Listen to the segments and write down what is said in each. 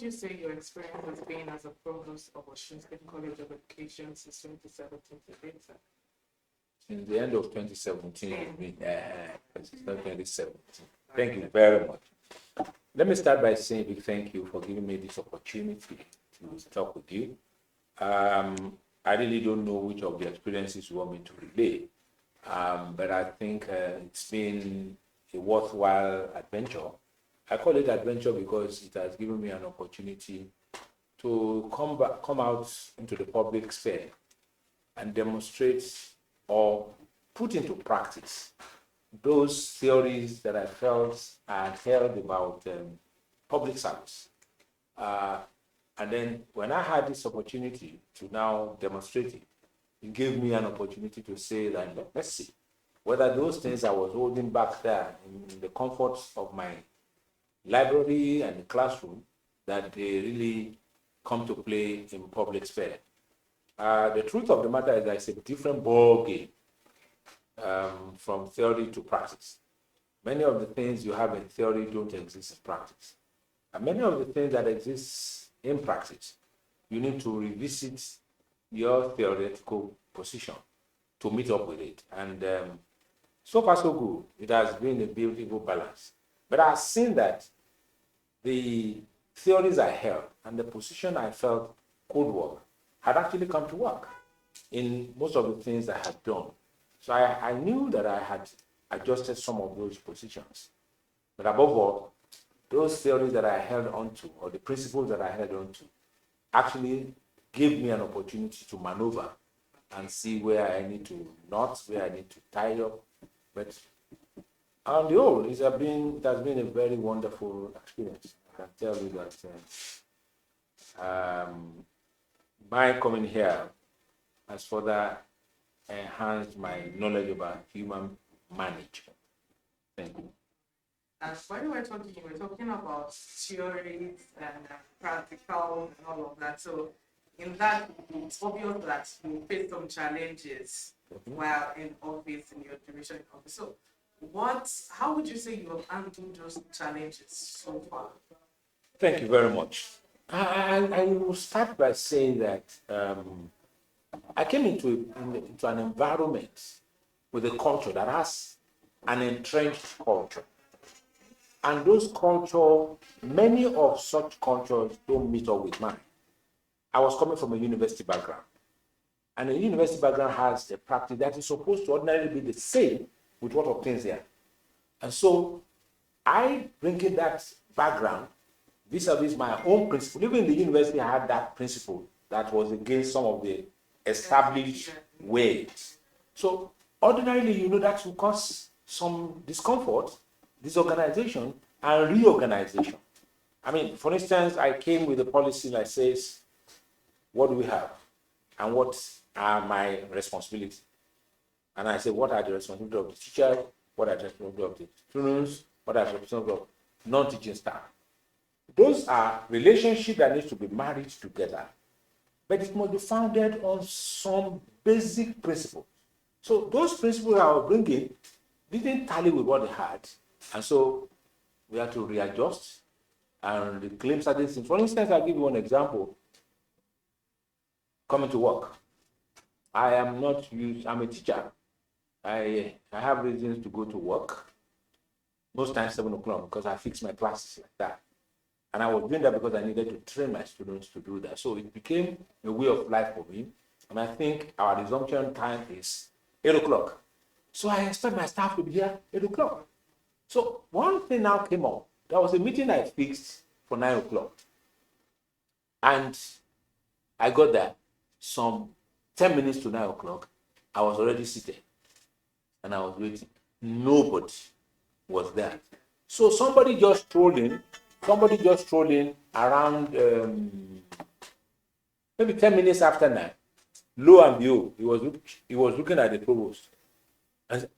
you say your experience has been as a provost of Oscoed State College of Education since 2017 to date? In the end of 2017, it's not 2017. Thank you very much. Let me start by saying a big thank you for giving me this opportunity to talk with you. I really don't know which of the experiences you want me to relay, but I think it's been a worthwhile adventure. I call it adventure because it has given me an opportunity to come out into the public sphere and demonstrate or put into practice those theories that I felt I had held about public service. And then when I had this opportunity to now demonstrate it, it gave me an opportunity to say that, let's see whether those things I was holding back there in the comforts of my library and the classroom, that they really come to play in public sphere. The truth of the matter is that it's a different ball game from theory to practice. Many of the things you have in theory don't exist in practice. And many of the things that exist in practice, you need to revisit your theoretical position to meet up with it. And so far so good. It has been a beautiful balance. But I've seen that the theories I held and the position I felt could work had actually come to work in most of the things I had done. So I knew that I had adjusted some of those positions. But above all, those theories that I held onto, or the principles that I held onto, actually gave me an opportunity to maneuver and see where I need to knot, where I need to tie up. But on the whole, it has been a very wonderful experience. I can tell you that my coming here has further enhanced my knowledge about human management. Thank you. When we were talking about theories and practical and all of that. So in that, it's obvious that you face some challenges while in office, in your division in office. So how would you say you have handled those challenges so far? Thank you very much. I will start by saying that I came into an environment with a culture that has an entrenched culture. And those cultures, many of such cultures don't meet up with mine. I was coming from a university background. And a university background has a practice that is supposed to ordinarily be the same with what obtains here. And so I bring in that background vis-a-vis my own principle. Even in the university, I had that principle that was against some of the established ways. So ordinarily, that will cause some discomfort, disorganization, and reorganization. I mean, for instance, I came with a policy that says, what do we have? And what are my responsibilities? And I say, what are the responsibilities of the teacher? What are the responsibilities of the students? What are the responsibilities of non-teaching staff? Those are relationships that need to be married together, but it must be founded on some basic principles. So those principles I was bringing didn't tally with what they had, and so we had to readjust and reclaim certain things. For instance, I'll give you one example. Coming to work. I'm a teacher. I have reasons to go to work, most times 7 o'clock, because I fix my classes like that. And I was doing that because I needed to train my students to do that. So it became a way of life for me. And I think our resumption time is 8 o'clock. So I expect my staff to be here 8 o'clock. So one thing now came up. There was a meeting I fixed for 9 o'clock. And I got there some 10 minutes to 9 o'clock. I was already seated. And I was waiting. Nobody was there. So somebody just strolled in around maybe 10 minutes after 9. Lo and behold, he was looking at the provost. And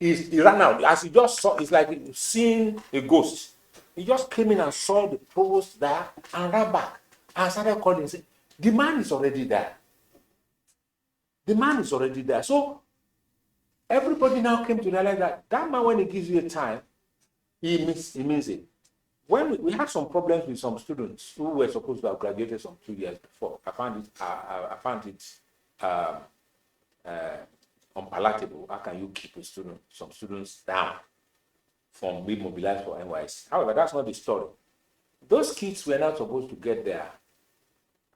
he ran out. As he just saw, it's like seeing a ghost. He just came in and saw the provost there and ran back and started calling and saying, the man is already there. The man is already there. So everybody now came to realize that man, when he gives you a time, he means it. when we had some problems with some students who were supposed to have graduated some 2 years before, I found it unpalatable. How can you keep some students down from being mobilized for NYC? However, that's not the story. Those kids were not supposed to get their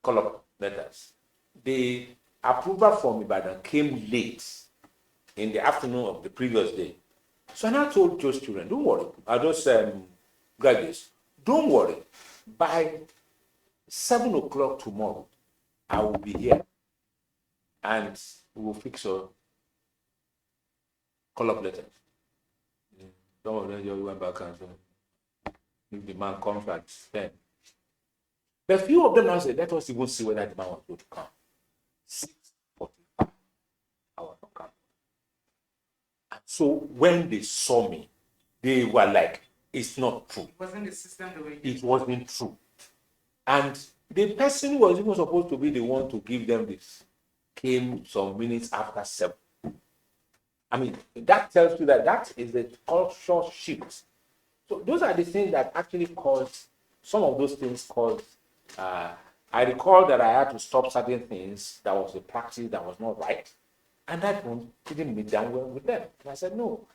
call-up letters. The approval from Ibadan came late in the afternoon of the previous day. So I now told those children, don't worry, those graduates, don't worry. By 7 o'clock tomorrow, I will be here and we will fix your call-up letter. Some of them just went back and said, if the man comes at 10. But a few of them now said, let us even see whether the man was going to come. 6:45, I was not coming. And so when they saw me, they were like, it's not true. It wasn't the system the way it wasn't true. And the person who was even supposed to be the one to give them this came some minutes after 7. I mean, that tells you that is the cultural shift. So those are the things that actually caused, some of those things caused, I recall that I had to stop certain things. That was a practice that was not right. And that one didn't meet down well with them. And I said, no,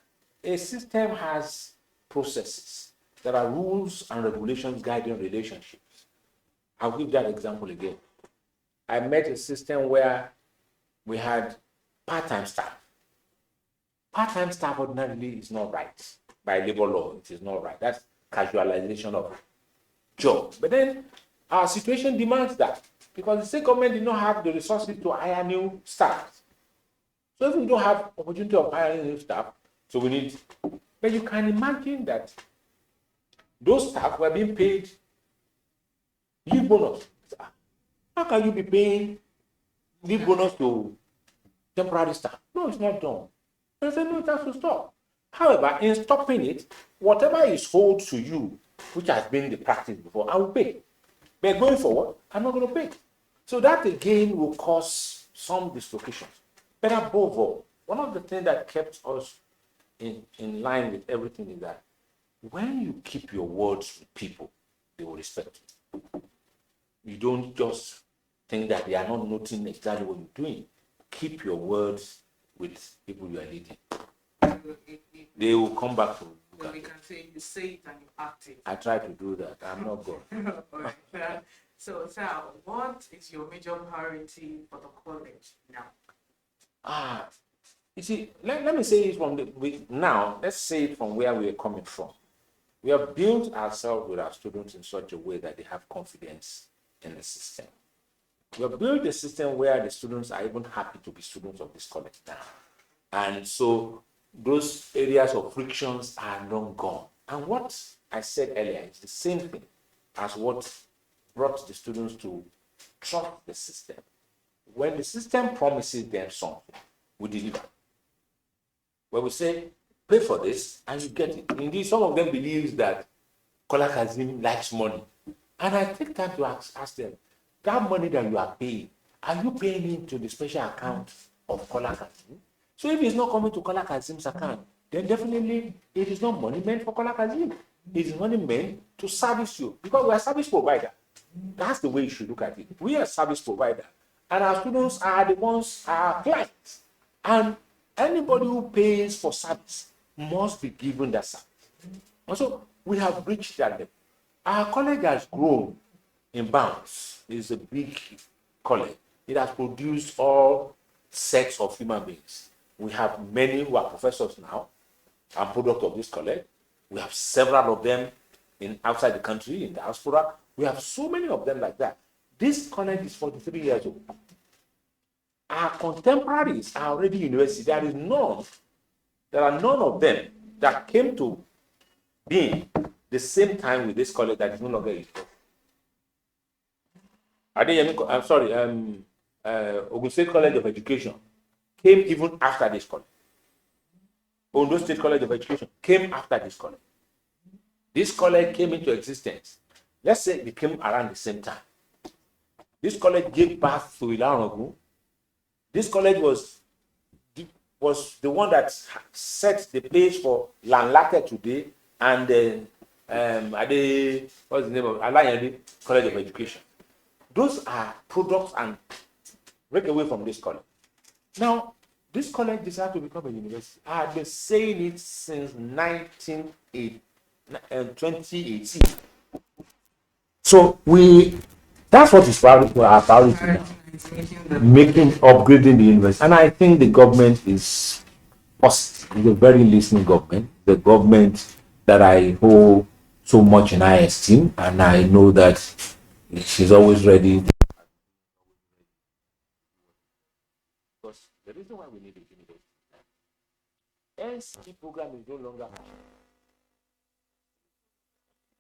a system has processes. There are rules and regulations guiding relationships. I'll give that example again. I met a system where we had part-time staff. Part-time staff ordinarily is not right. By labor law, it is not right. That's casualization of job. But then our situation demands that because the state government did not have the resources to hire new staff. So if we don't have opportunity of hiring new staff, so we need. But you can imagine that those staff were being paid leave bonus. How can you be paying leave bonus to temporary staff? No, it's not done. I said, no, it has to stop. However, in stopping it, whatever is owed to you, which has been the practice before, I will pay. But going forward, I'm not going to pay. So that again will cause some dislocations. But above all, one of the things that kept us in line with everything is that when you keep your words with people, they will respect you. You don't just think that they are not noting exactly what you're doing. Keep your words with people you are leading. They will come back to you. We can say you say it and you act it. I try to do that. I'm not good. Right. So, sir, what is your major priority for the college now? You see, let me say it from let's say it from where we are coming from. We have built ourselves with our students in such a way that they have confidence in the system. We have built a system where the students are even happy to be students of this college now. And so those areas of frictions are long gone. And what I said earlier is the same thing as what brought the students to trust the system. When the system promises them something, we deliver. When we say, pay for this, and you get it. Indeed, some of them believe that Kola Kazeem likes money. And I take time to ask them, that money that you are paying, are you paying into the special account of Kola Kazeem? So if it's not coming to Kola Kazeem's account, then definitely it is not money meant for Kola Kazeem. It is money meant to service you. Because we are a service provider. That's the way you should look at it. We are a service provider. And our students are the ones, our clients. And anybody who pays for service must be given that service. And so we have reached that level. Our college has grown in bounds. It's a big college. It has produced all sets of human beings. We have many who are professors now, and product of this college. We have several of them outside the country, in diaspora. We have so many of them like that. This college is 43 years old. Our contemporaries are already university. There are none of them that came to being the same time with this college that is no longer used. I'm sorry, Ogun State College of Education came even after this college. Ondo State College of Education came after this college. This college came into existence. Let's say it came around the same time. This college gave birth to Ilarogun. This college was the one that set the pace for Lanlake today and what's the name of Alayande College of Education. Those are products and break away from this college. Now, this college decided to become a university. I have been saying it since 2018. So that's what is priority our priority now. Upgrading the university. And I think the government is positive. It's a very listening government. The government that I hold so much in high esteem, and I know that she's always ready. Because the reason why we need a university, NC program is no longer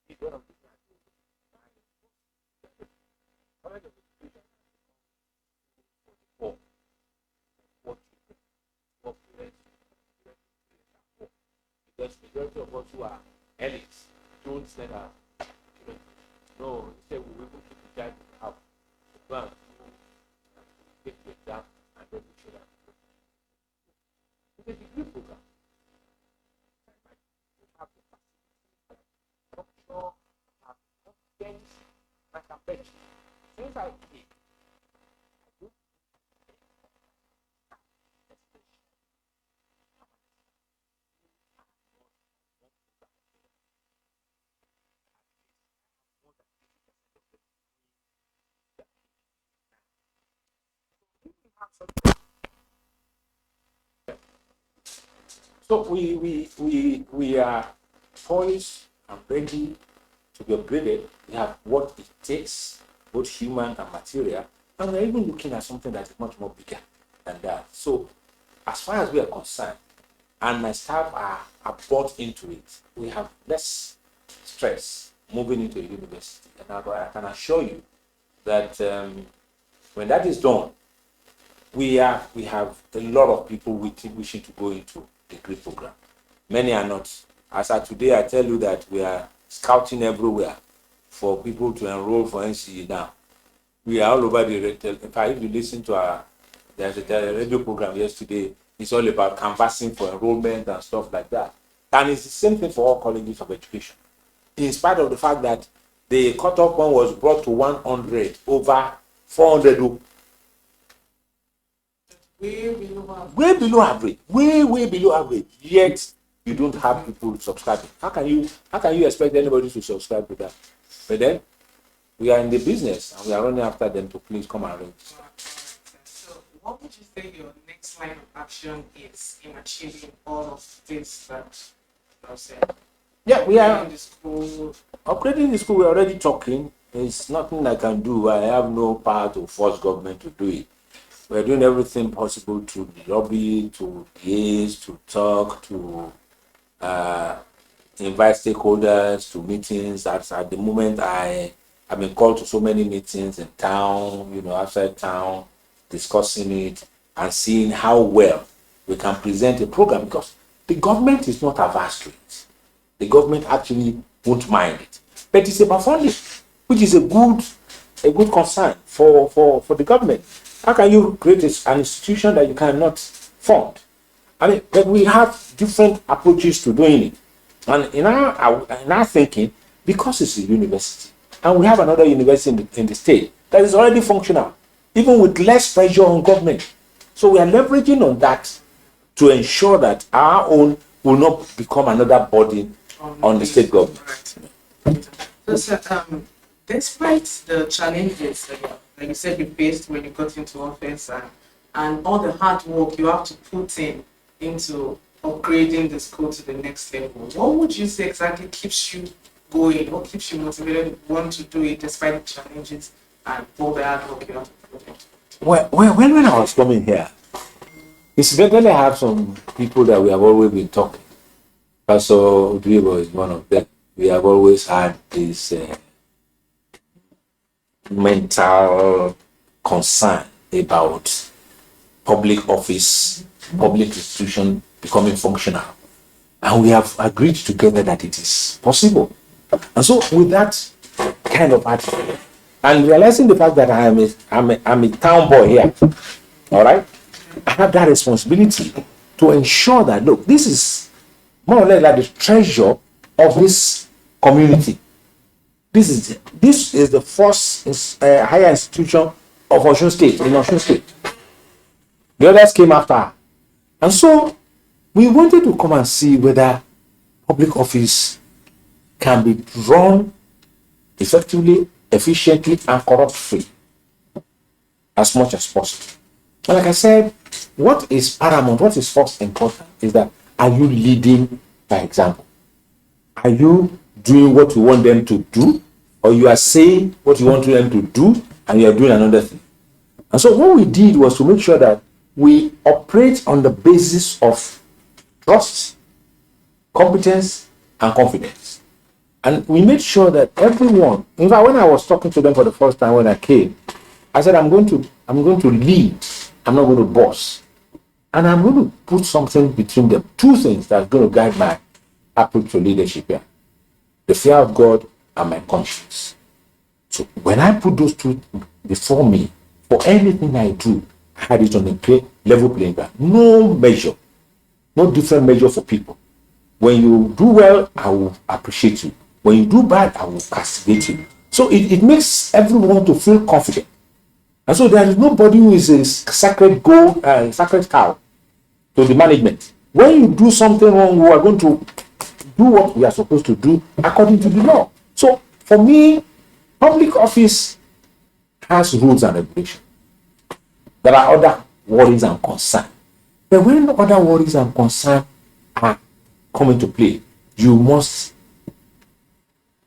because majority of us who are elites don't send our children. No, instead we will keep the child out. But get the exam and then we should have. It's a degree program. Since I came, so we are poised and ready to be upgraded. We have what it takes, both human and material, and we're even looking at something that is much more bigger than that. So, as far as we are concerned, and my staff are bought into it, we have less stress moving into a university. And I can assure you that when that is done, we have a lot of people wishing to go into the degree program. Many are not. As of today, I tell you that we are scouting everywhere for people to enroll for NCE now. We are all over the radio. In fact, if you listen to there's a radio program yesterday, it's all about canvassing for enrollment and stuff like that. And it's the same thing for all colleges of education. In spite of the fact that the cutoff one was brought to 100 over 400. Way below average. Way below average. Yet you don't have people subscribing. How can you expect anybody to subscribe to that? But then we are in the business and we are running after them to please come and register. So what would you say your next line of action is in achieving all of this that you said? Yeah, we are upgrading the school. Upgrading the school, we're already talking. There's nothing I can do. I have no power to force government to do it. We're doing everything possible to lobby, to liaise, to talk, to invite stakeholders to meetings. At the moment, I've been called to so many meetings in town, outside town, discussing it and seeing how well we can present a program, because the government is not averse to it. The government actually won't mind it, but it's about funding, which is a good concern for the government. How can you create an institution that you cannot fund? I mean, but we have different approaches to doing it. And in our thinking, because it's a university, and we have another university in the state that is already functional, even with less pressure on government. So we are leveraging on that to ensure that our own will not become another burden on the state government. So, despite the challenges like you said you faced when you got into office and all the hard work you have to put into upgrading the school to the next level, what would you say exactly keeps you going? What keeps you motivated to want to do it despite the challenges and all the hard work you have to put in? Well, when I was coming here, incidentally, I have some people that we have always been talking. Pastor Udribo is one of them. We have always had this mental concern about public office, public institution becoming functional. And we have agreed together that it is possible. And so with that kind of attitude, and realizing the fact that I'm a town boy here, all right, I have that responsibility to ensure that, look, this is more or less like the treasure of this community. This is the first higher institution of Osun State, in Osun State. The others came after her. And so we wanted to come and see whether public office can be run effectively, efficiently, and corrupt-free as much as possible. But like I said, what is paramount, what is first important is that, are you leading by example? Are you doing what you want them to do, or you are saying what you want them to do and you are doing another thing? And so what we did was to make sure that we operate on the basis of trust, competence, and confidence. And we made sure that everyone, in fact, when I was talking to them for the first time when I came, I said, I'm going to lead, I'm not going to boss. And I'm going to put something between them, two things that are going to guide my approach to leadership here: the fear of God and my conscience. So when I put those two before me, for anything I do, I had it on a level playing ground. No measure, no different measure for people. When you do well, I will appreciate you. When you do bad, I will castigate you. So it makes everyone to feel confident. And so there is nobody who is a sacred cow to the management. When you do something wrong, we are going to do what we are supposed to do according to the law. So for me, public office has rules and regulations. There are other worries and concerns. But when other worries and concerns are coming to play, you must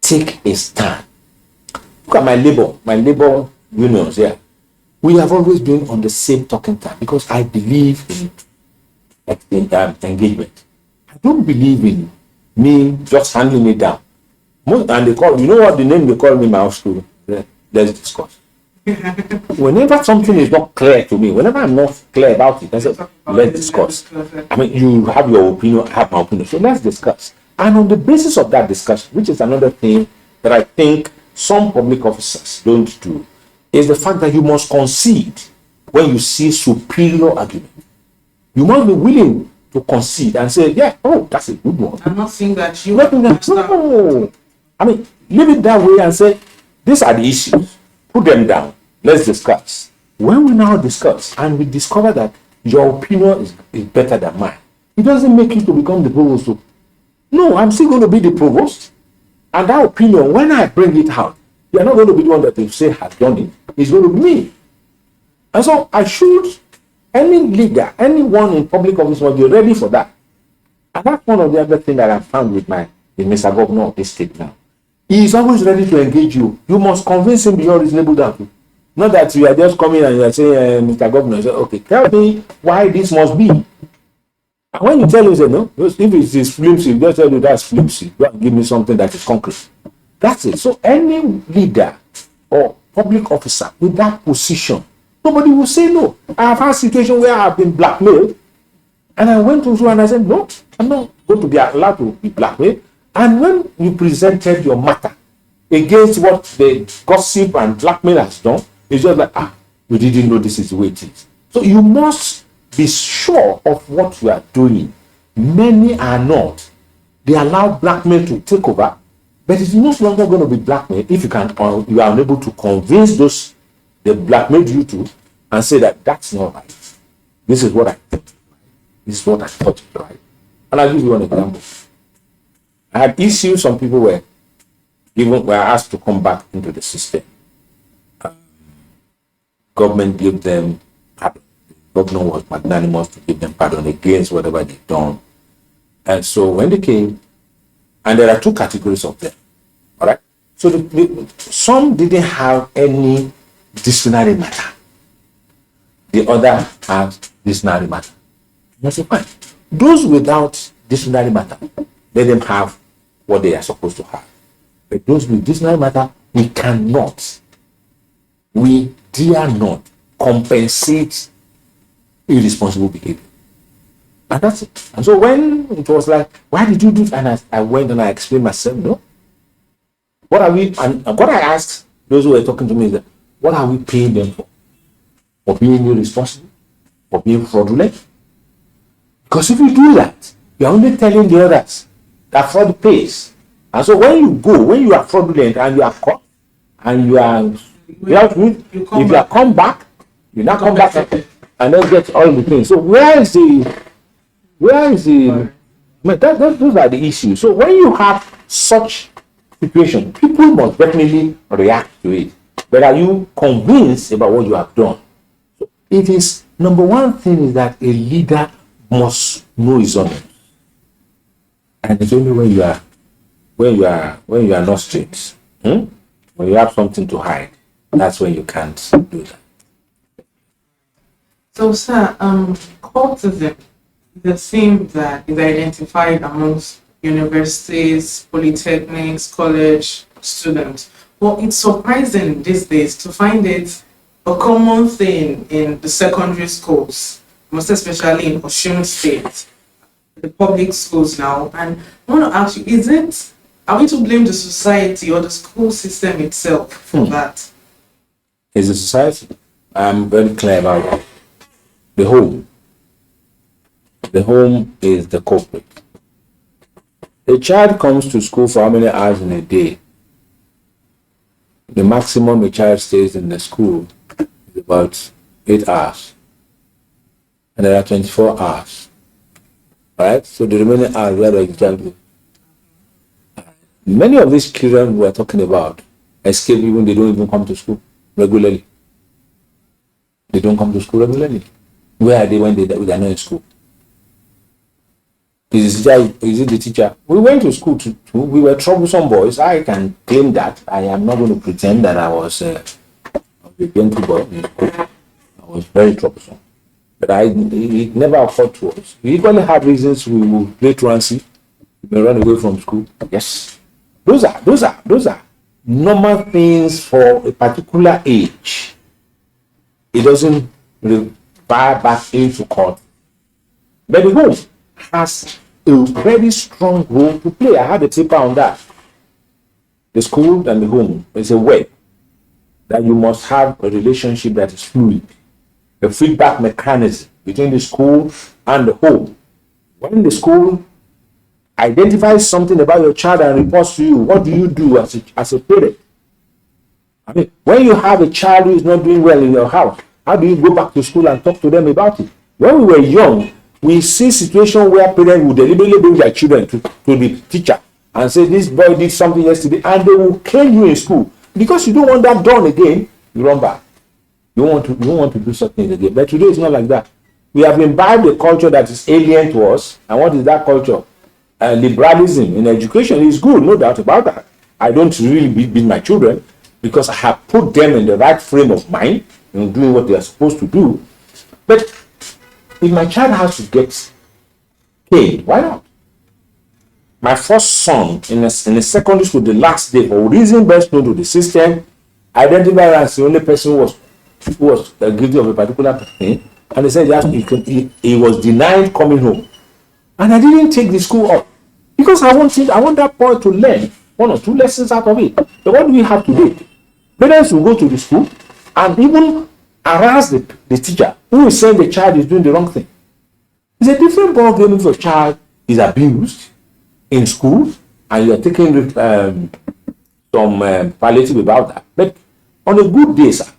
take a stand. Look at my labor unions here. We have always been on the same talking time because I believe in engagement. I don't believe in me just handling it down. And they call, you know what the name they call me in my school? Let's discuss. Whenever something is not clear to me, whenever I'm not clear about it, I say, let's discuss. I mean, you have your opinion, I have my opinion. So let's discuss. And on the basis of that discussion, which is another thing that I think some public officers don't do, is the fact that you must concede when you see superior argument. You must be willing to concede and say, yeah, oh, that's a good one. I'm not saying that you... No. I mean, leave it that way and say, these are the issues. Put them down. Let's discuss. When we now discuss and we discover that your opinion is better than mine, it doesn't make you to become the provost. No, I'm still going to be the provost. And that opinion, when I bring it out, you're not going to be the one that you say has done it. It's going to be me. And so any leader, anyone in public office must be ready for that. And that's one of the other things that I found with Mr. Governor of this state now. He is always ready to engage you. You must convince him beyond reasonable doubt. Not that you are just coming and you are saying, Mr. Governor, say, okay, tell me why this must be. And when you tell him, say, no, if it is flimsy, just tell you that's flimsy. Go and give me something that is concrete. That's it. So any leader or public officer with that position, nobody will say no. I have had a situation where I have been blackmailed, and I went to and I said, no, I'm not going to be allowed to be blackmailed. And when you presented your matter against what the gossip and blackmail has done, it's just like, we didn't know this is the way it is. So you must be sure of what you are doing. Many are not. They allow blackmail to take over, but it's no longer going to be blackmail if you are unable to convince those they blackmailed you to and say that that's not right. This is what I think. This is what I thought is right. And I'll give you an example. I had issues. Some people were asked to come back into the system. Government gave them pardon. The governor was magnanimous to give them pardon against whatever they've done. And so when they came, and there are two categories of them, all right? So some didn't have any disciplinary matter. The other had disciplinary matter. And I said, fine. Those without disciplinary matter, let them have what they are supposed to have. But those with disciplinary matter, we dare not compensate irresponsible behavior. And that's it. And so when it was like, why did you do it? And I went and I explained myself, no. What are we, and what I asked those who were talking to me is that, what are we paying them for? For being irresponsible? For being fraudulent? Because if you do that, you're only telling the others that fraud pays. And so when you are fraudulent and you are caught and you are dealt with, if you are come back, you now come back and then get all the things. So where is the those are the issues. So when you have such situation, people must definitely react to it. But are you convinced about what you have done? It is number one thing is that a leader must know his honor. And it's only when you are not straight, when you have something to hide, that's when you can't do that. So, sir, cultism is a theme that is identified amongst universities, polytechnics, college students. Well, it's surprising these days to find it a common thing in the secondary schools, most especially in Osun State, the public schools now. And I want to ask you, are we to blame the society or the school system itself for that? It's the society. I'm very clear about it. The home. The home is the culprit. A child comes to school for how many hours in a day? The maximum a child stays in the school is about 8 hours. And there are 24 hours. Right? So the remaining hours, where does the child go? Many of these children we are talking about escape even they don't even come to school regularly. They don't come to school regularly. Where are they when they are not in school? Is it the teacher? We went to school we were troublesome boys. I can claim that. I am not going to pretend that I was a gentle boy in school. I was very troublesome. But it never occurred to us. We equally had reasons we would play truancy, we may run away from school. Yes. Those are normal things for a particular age. It doesn't require back into court. But the home has a very strong role to play. I had a paper on that. The school and the home is a web that you must have a relationship that is fluid, a feedback mechanism between the school and the home. When the school identifies something about your child and reports to you, what do you do as a parent? I mean, when you have a child who is not doing well in your house, how do you go back to school and talk to them about it? When we were young, we see situations where parents would deliberately bring their children to the teacher and say, this boy did something yesterday, and they will cane you in school. Because you don't want that done again, you run back. You don't want to do something again. But today it's not like that. We have imbibed a culture that is alien to us. And what is that culture? Liberalism in education is good, no doubt about that. I don't really beat my children because I have put them in the right frame of mind in doing what they are supposed to do. But if my child has to get paid, why not? My first son in a secondary school, the last day, for reason best known to the system, identified as the only person who was guilty of a particular thing, and they said he was denied coming home. And I didn't take the school up because I want that boy to learn 1 or 2 lessons out of it. But what do we have today? Parents will go to the school and even harass the teacher who is saying the child is doing the wrong thing. It's a different ball game if your child is abused in school and you are taking some palliative about that. But on a good day, sir,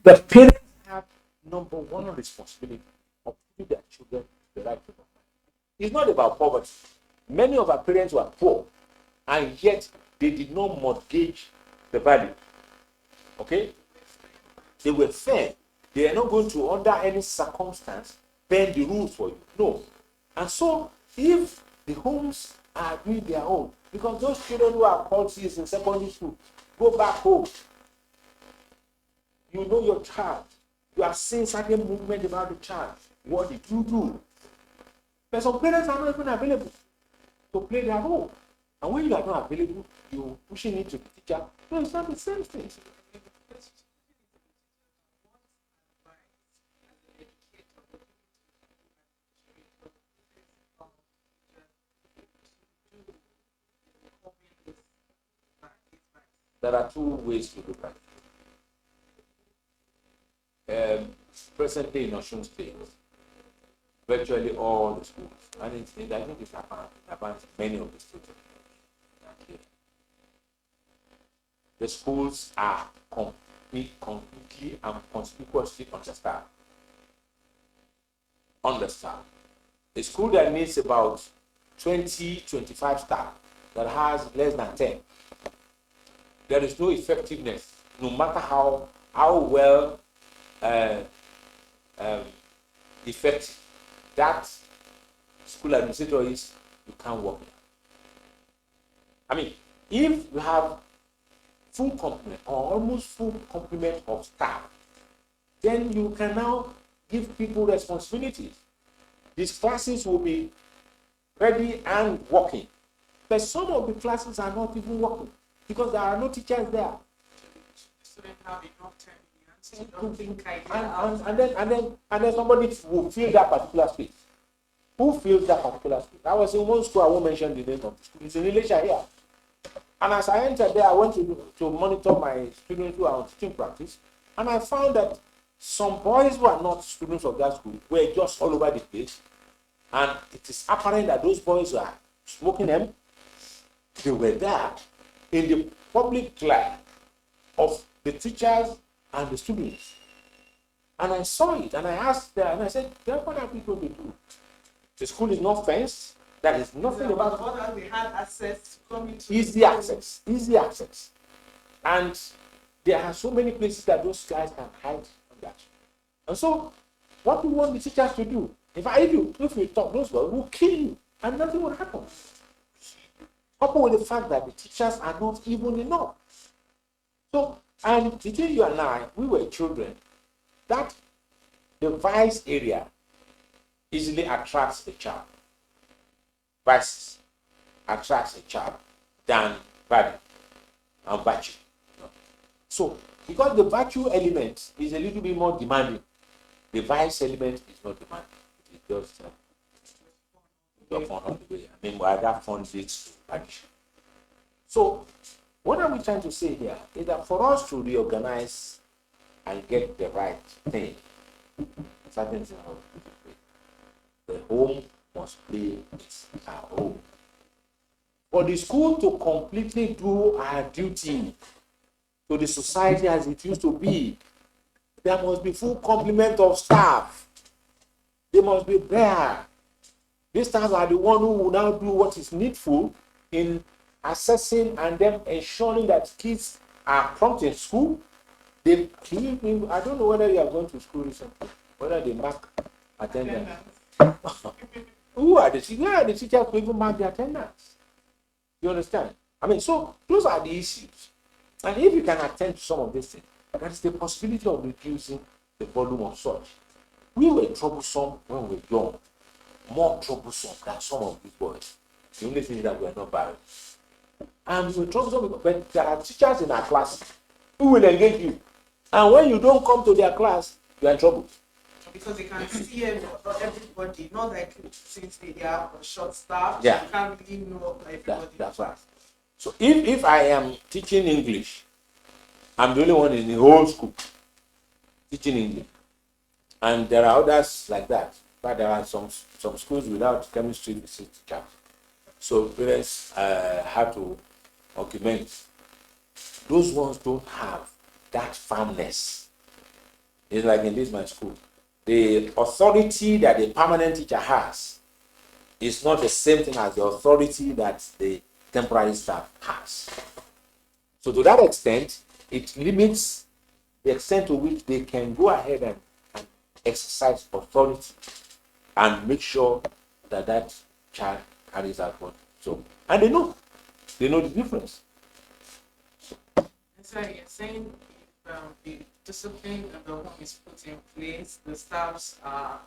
the parents have number one responsibility of putting their children the right way. It's not about poverty. Many of our parents were poor, and yet they did not mortgage the value. Okay? They were fair. They are not going to, under any circumstance, bend the rules for you. No. And so, if the homes are doing their own, because those children who are called in secondary school, go back home. You know your child. You are seeing certain movement about the child. What did you do? But some parents are not even available to play their role. And when you are not available, you're pushing it to the teacher. No, it's not the same thing. There are 2 ways to look at it. Presently in Osun State, virtually all the schools, and I think it's about many of the states. the schools are completely and conspicuously understaffed. A school that needs about 20, 25 staff that has less than 10, there is no effectiveness, no matter how well effective that school administrator is, you can't work there. I mean, if you have full complement or almost full complement of staff, then you can now give people responsibilities. These classes will be ready and working. But some of the classes are not even working because there are no teachers there. Students have enough time. Don't think and then somebody will fill that particular space. Who fills that particular space? I was in one school, I won't mention the name of the school. It's in Ilesa here. And as I entered there, I went to monitor my students who are on teaching practice, and I found that some boys who are not students of that school were just all over the place. And it is apparent that those boys are smoking them. They were there in the public life of the teachers and the students. And I saw it, and I asked them, and I said, what are we going to do? The school is not fenced. There is nothing about it. They had access to come into easy access. And there are so many places that those guys can hide on that. And so, what do we want the teachers to do? If you talk, those guys will kill you, and nothing will happen. Coupled with the fact that the teachers are not even enough. So, and between you and I, we were children. That device area easily attracts a child. Vice attracts a child than value and virtue. So, because the virtue element is a little bit more demanding, the vice element is not demanding. It just your fun on the way. I mean, why that fun leads to addiction. So, what are we trying to say here is that for us to reorganize and get the right thing, certain things have to be the home must play its role. For the school to completely do our duty to the society as it used to be, there must be full complement of staff. They must be there. These staff are the one who will now do what is needful in assessing and then ensuring that kids are prompt in school. I don't know whether you are going to school recently, whether they mark attendance. Who are the teachers who even mark the attendance? You understand? I mean, so those are the issues. And if you can attend to some of these things, there is the possibility of reducing the volume of such. We were troublesome when we were young, more troublesome than some of these boys. The only thing is that we are not barren. And we were troublesome, but there are teachers in our class who will engage you. And when you don't come to their class, you are in trouble. Because they can see everybody, not like since they are short staff, yeah. You can't really know everybody. That's right. So if I am teaching English, I'm the only one in the whole school teaching English. And there are others like that. But there are some schools without chemistry teacher. So parents have to augment. Those ones don't have that firmness. It's like in this my school. The authority that the permanent teacher has is not the same thing as the authority that the temporary staff has. So to that extent, it limits the extent to which they can go ahead and exercise authority and make sure that child carries out what. So, and they know the difference. So you're saying the discipline of the home is put in place, the staffs are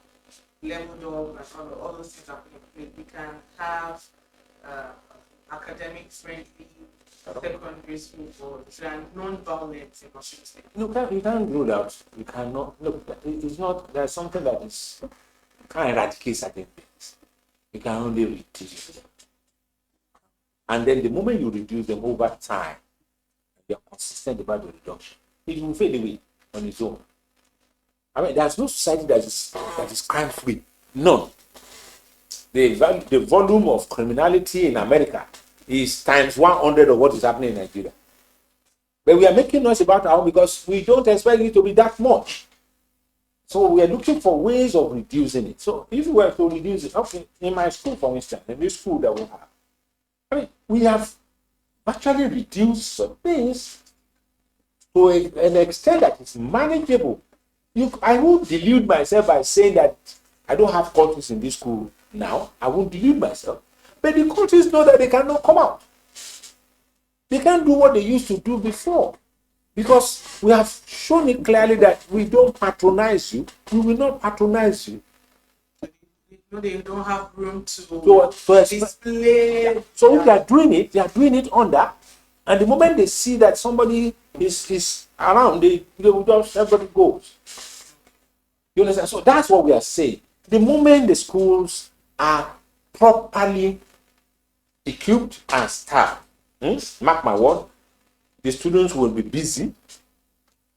leveled up, and all those things are put in place. We can have academic friendly secondary school boards and non-violent in Washington State. No, you can't rule out. You cannot. Look, it's not. There's something that is. You can't eradicate certain things. You can only reduce them. And then the moment you reduce them over time, you're consistent about the reduction, it will fade away on its own. I mean, there's no society that is crime-free. None. The volume of criminality in America is times 100 of what is happening in Nigeria. But we are making noise about our own because we don't expect it to be that much. So we are looking for ways of reducing it. So if we were to reduce it, okay, in my school, for instance, in this school that we have, I mean, we have actually reduced some things to an extent that is manageable. I won't delude myself by saying that I don't have cultists in this school now. I won't delude myself. But the cultists know that they cannot come out. They can't do what they used to do before. Because we have shown it clearly that we don't patronize you. We will not patronize you. They don't have room to display. So if they are doing it under. And the moment they see that somebody is around, they will just, everybody goes. You understand? So that's what we are saying. The moment the schools are properly equipped and staffed, mark my word, the students will be busy,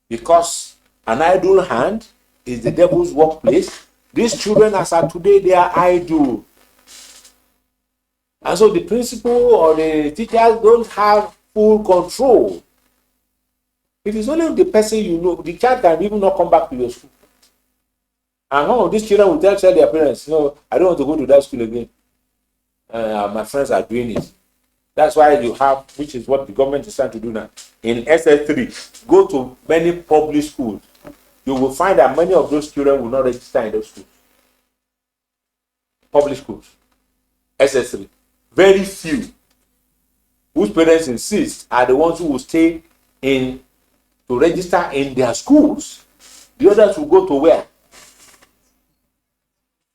because an idle hand is the devil's workplace. These children, as are today, they are idle. And so the principal or the teachers don't have full control. It is only the person you know. The child can even not come back to your school. And one of these children will tell their parents, no, I don't want to go to that school again. My friends are doing it. That's why you have, which is what the government is trying to do now. In SS3, go to many public schools. You will find that many of those children will not register in those schools. Public schools. SS3. Very few whose parents insist are the ones who will stay in to register in their schools. The others will go to where?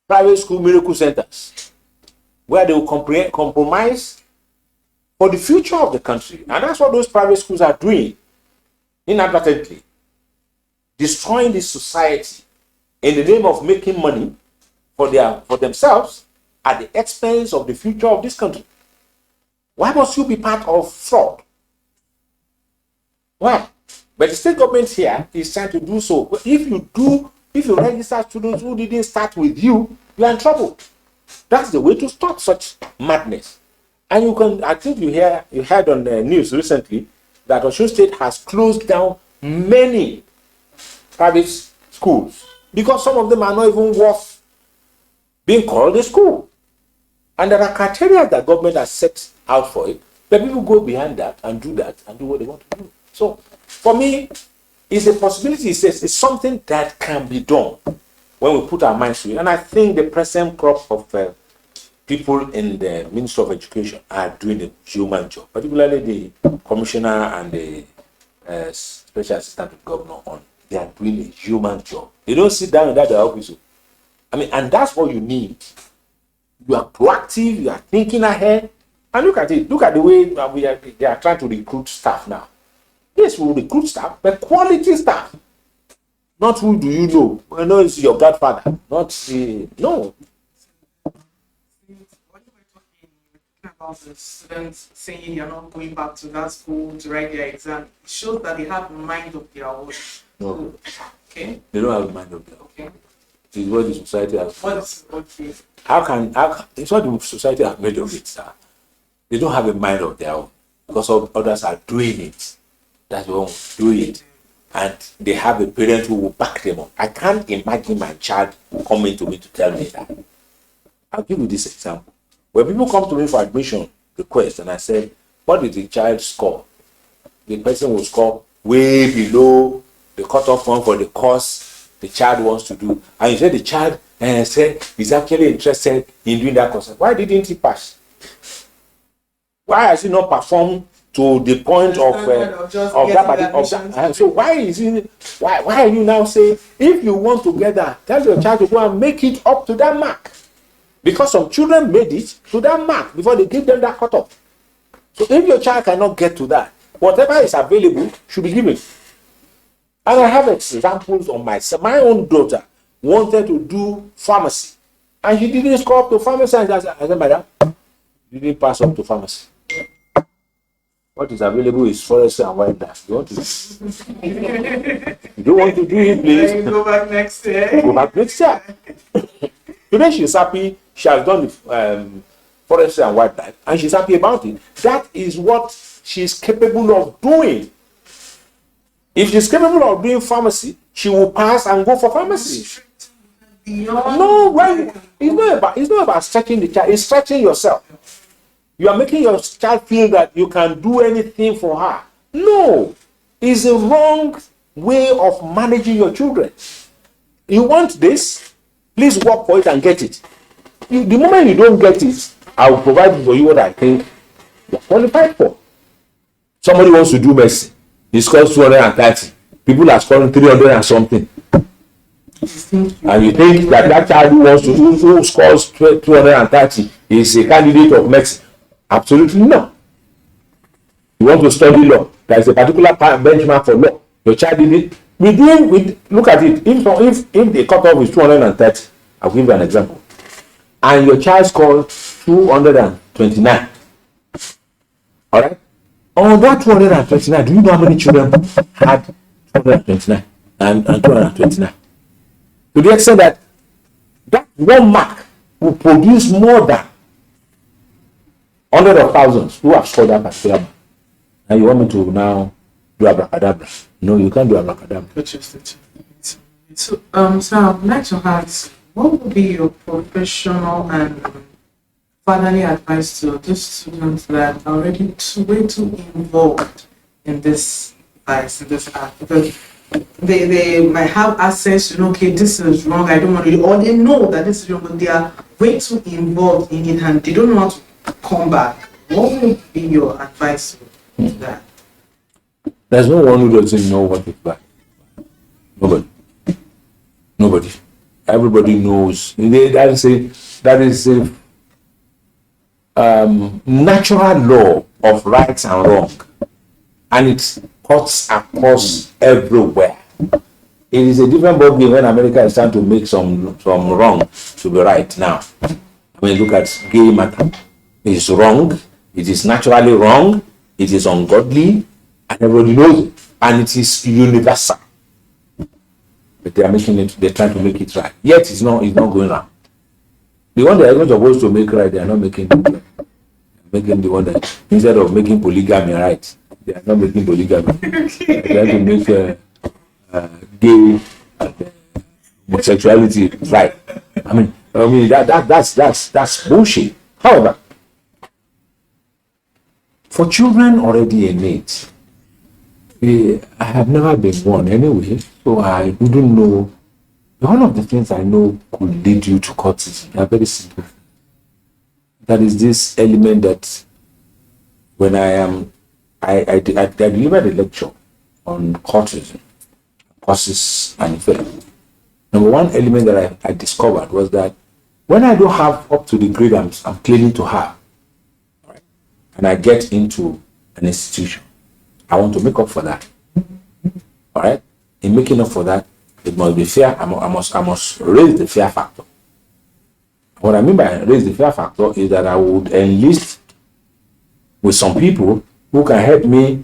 Private school miracle centers, where they will compromise for the future of the country. And that's what those private schools are doing, inadvertently. Destroying this society in the name of making money for themselves at the expense of the future of this country. Why must you be part of fraud? Why? But the state government here is trying to do so. If you register students who didn't start with you, you are in trouble. That's the way to stop such madness. And you can, I think you heard on the news recently that Oscoed State has closed down many private schools because some of them are not even worth being called a school. And there are criteria that government has set out for it, but people go behind that and do what they want to do. So for me, it's a possibility. It's something that can be done when we put our minds to it. And I think the present crop of people in the Ministry of Education are doing a human job, particularly the commissioner and the special assistant to governor on. They are doing a human job. They don't sit down in that office. I mean, and that's what you need. You are proactive, you are thinking ahead. And look at it. Look at the way they are trying to recruit staff now. Yes, we will recruit staff, but quality staff. Not who do you know. I know it's your godfather. Not no. About the students saying you're not going back to that school to write their exam, it shows that they have a mind of their own. No. Okay. They don't have a mind of their own. Okay. It's what the society has. Okay. How can it's what the society has made of it, sir. They don't have a mind of their own because others are doing it. That's why we do it. And they have a parent who will back them up. I can't imagine my child coming to me to tell me that. I'll give you this example. When people come to me for admission request and I said, what did the child score? The person will score way below the cutoff point for the course the child wants to do. And you said the child said he's actually interested in doing that course. Why didn't he pass? Why has he not performed to the point of that? So why are you now saying, if you want to get that, tell your child to go and make it up to that mark? Because some children made it to that mark before they give them that cutoff. So if your child cannot get to that, whatever is available should be given. And I have examples on myself. My own daughter wanted to do pharmacy, and she didn't score up to pharmacy. And I said, madam, you didn't pass up to pharmacy. What is available is forestry and wildlife. You want to? You don't want to do it, please. Go back next year. Go back next year. Today she's happy. She has done the forestry and wildlife, and she's happy about it. That is what she's capable of doing. If she's capable of doing pharmacy, she will pass and go for pharmacy. No, why? It's not about stretching the child. It's stretching yourself. You are making your child feel that you can do anything for her. No, it's a wrong way of managing your children. You want this? Please work for it and get it. The moment you don't get it, I will provide for you what I think you're qualified for. Somebody wants to do medicine. He scores 230. People are scoring 300 and something. And you think that child who scores 230 is a candidate of medicine? Absolutely not. You want to study law. There is a particular benchmark for law. Your child did it. Look at it. If the cutoff is 230, I'll give you an example. And your child scored 229. All right? On that 229, do you know how many children had 229 and 229? To the extent that one mark will produce more than hundreds of thousands who have scored that particular mark. And you want me to now do abracadabra? No, you can't do abracadabra. So I'd like to ask, what would be your professional and fatherly advice to those students that are already way too involved in this vice, in this act? Because they might have access to know, okay, this is wrong, I don't want to do, or they know that this is wrong, but they are way too involved in it and they don't know how to come back. What would be your advice to that? There's no one who doesn't know what is bad. Nobody. Everybody knows. That is a natural law of right and wrong, and it cuts across everywhere. It is a different ballgame when America is trying to make some wrong to be right now. I mean, look at gay matter. It is wrong. It is naturally wrong. It is ungodly, and everybody knows it, and it is universal. But they are making it. They're trying to make it right. Yet it's not going wrong. The one they are not supposed to make right, they are not making it right. Making the one that, instead of making polygamy right, they are not making polygamy. They are trying to make gay homosexuality right. I mean that's bullshit. However, for children already innate, I have never been one anyway, so I wouldn't know. One of the things I know could lead you to courtesy. They are very simple. That is this element that when I delivered a lecture on courtesy, causes and effect. Number one element that I discovered was that when I don't have up to the grade I'm claiming to have, right, and I get into an institution, I want to make up for that. All right? In making up for that, it must be fair. I must raise the fear factor. What I mean by raise the fear factor is that I would enlist with some people who can help me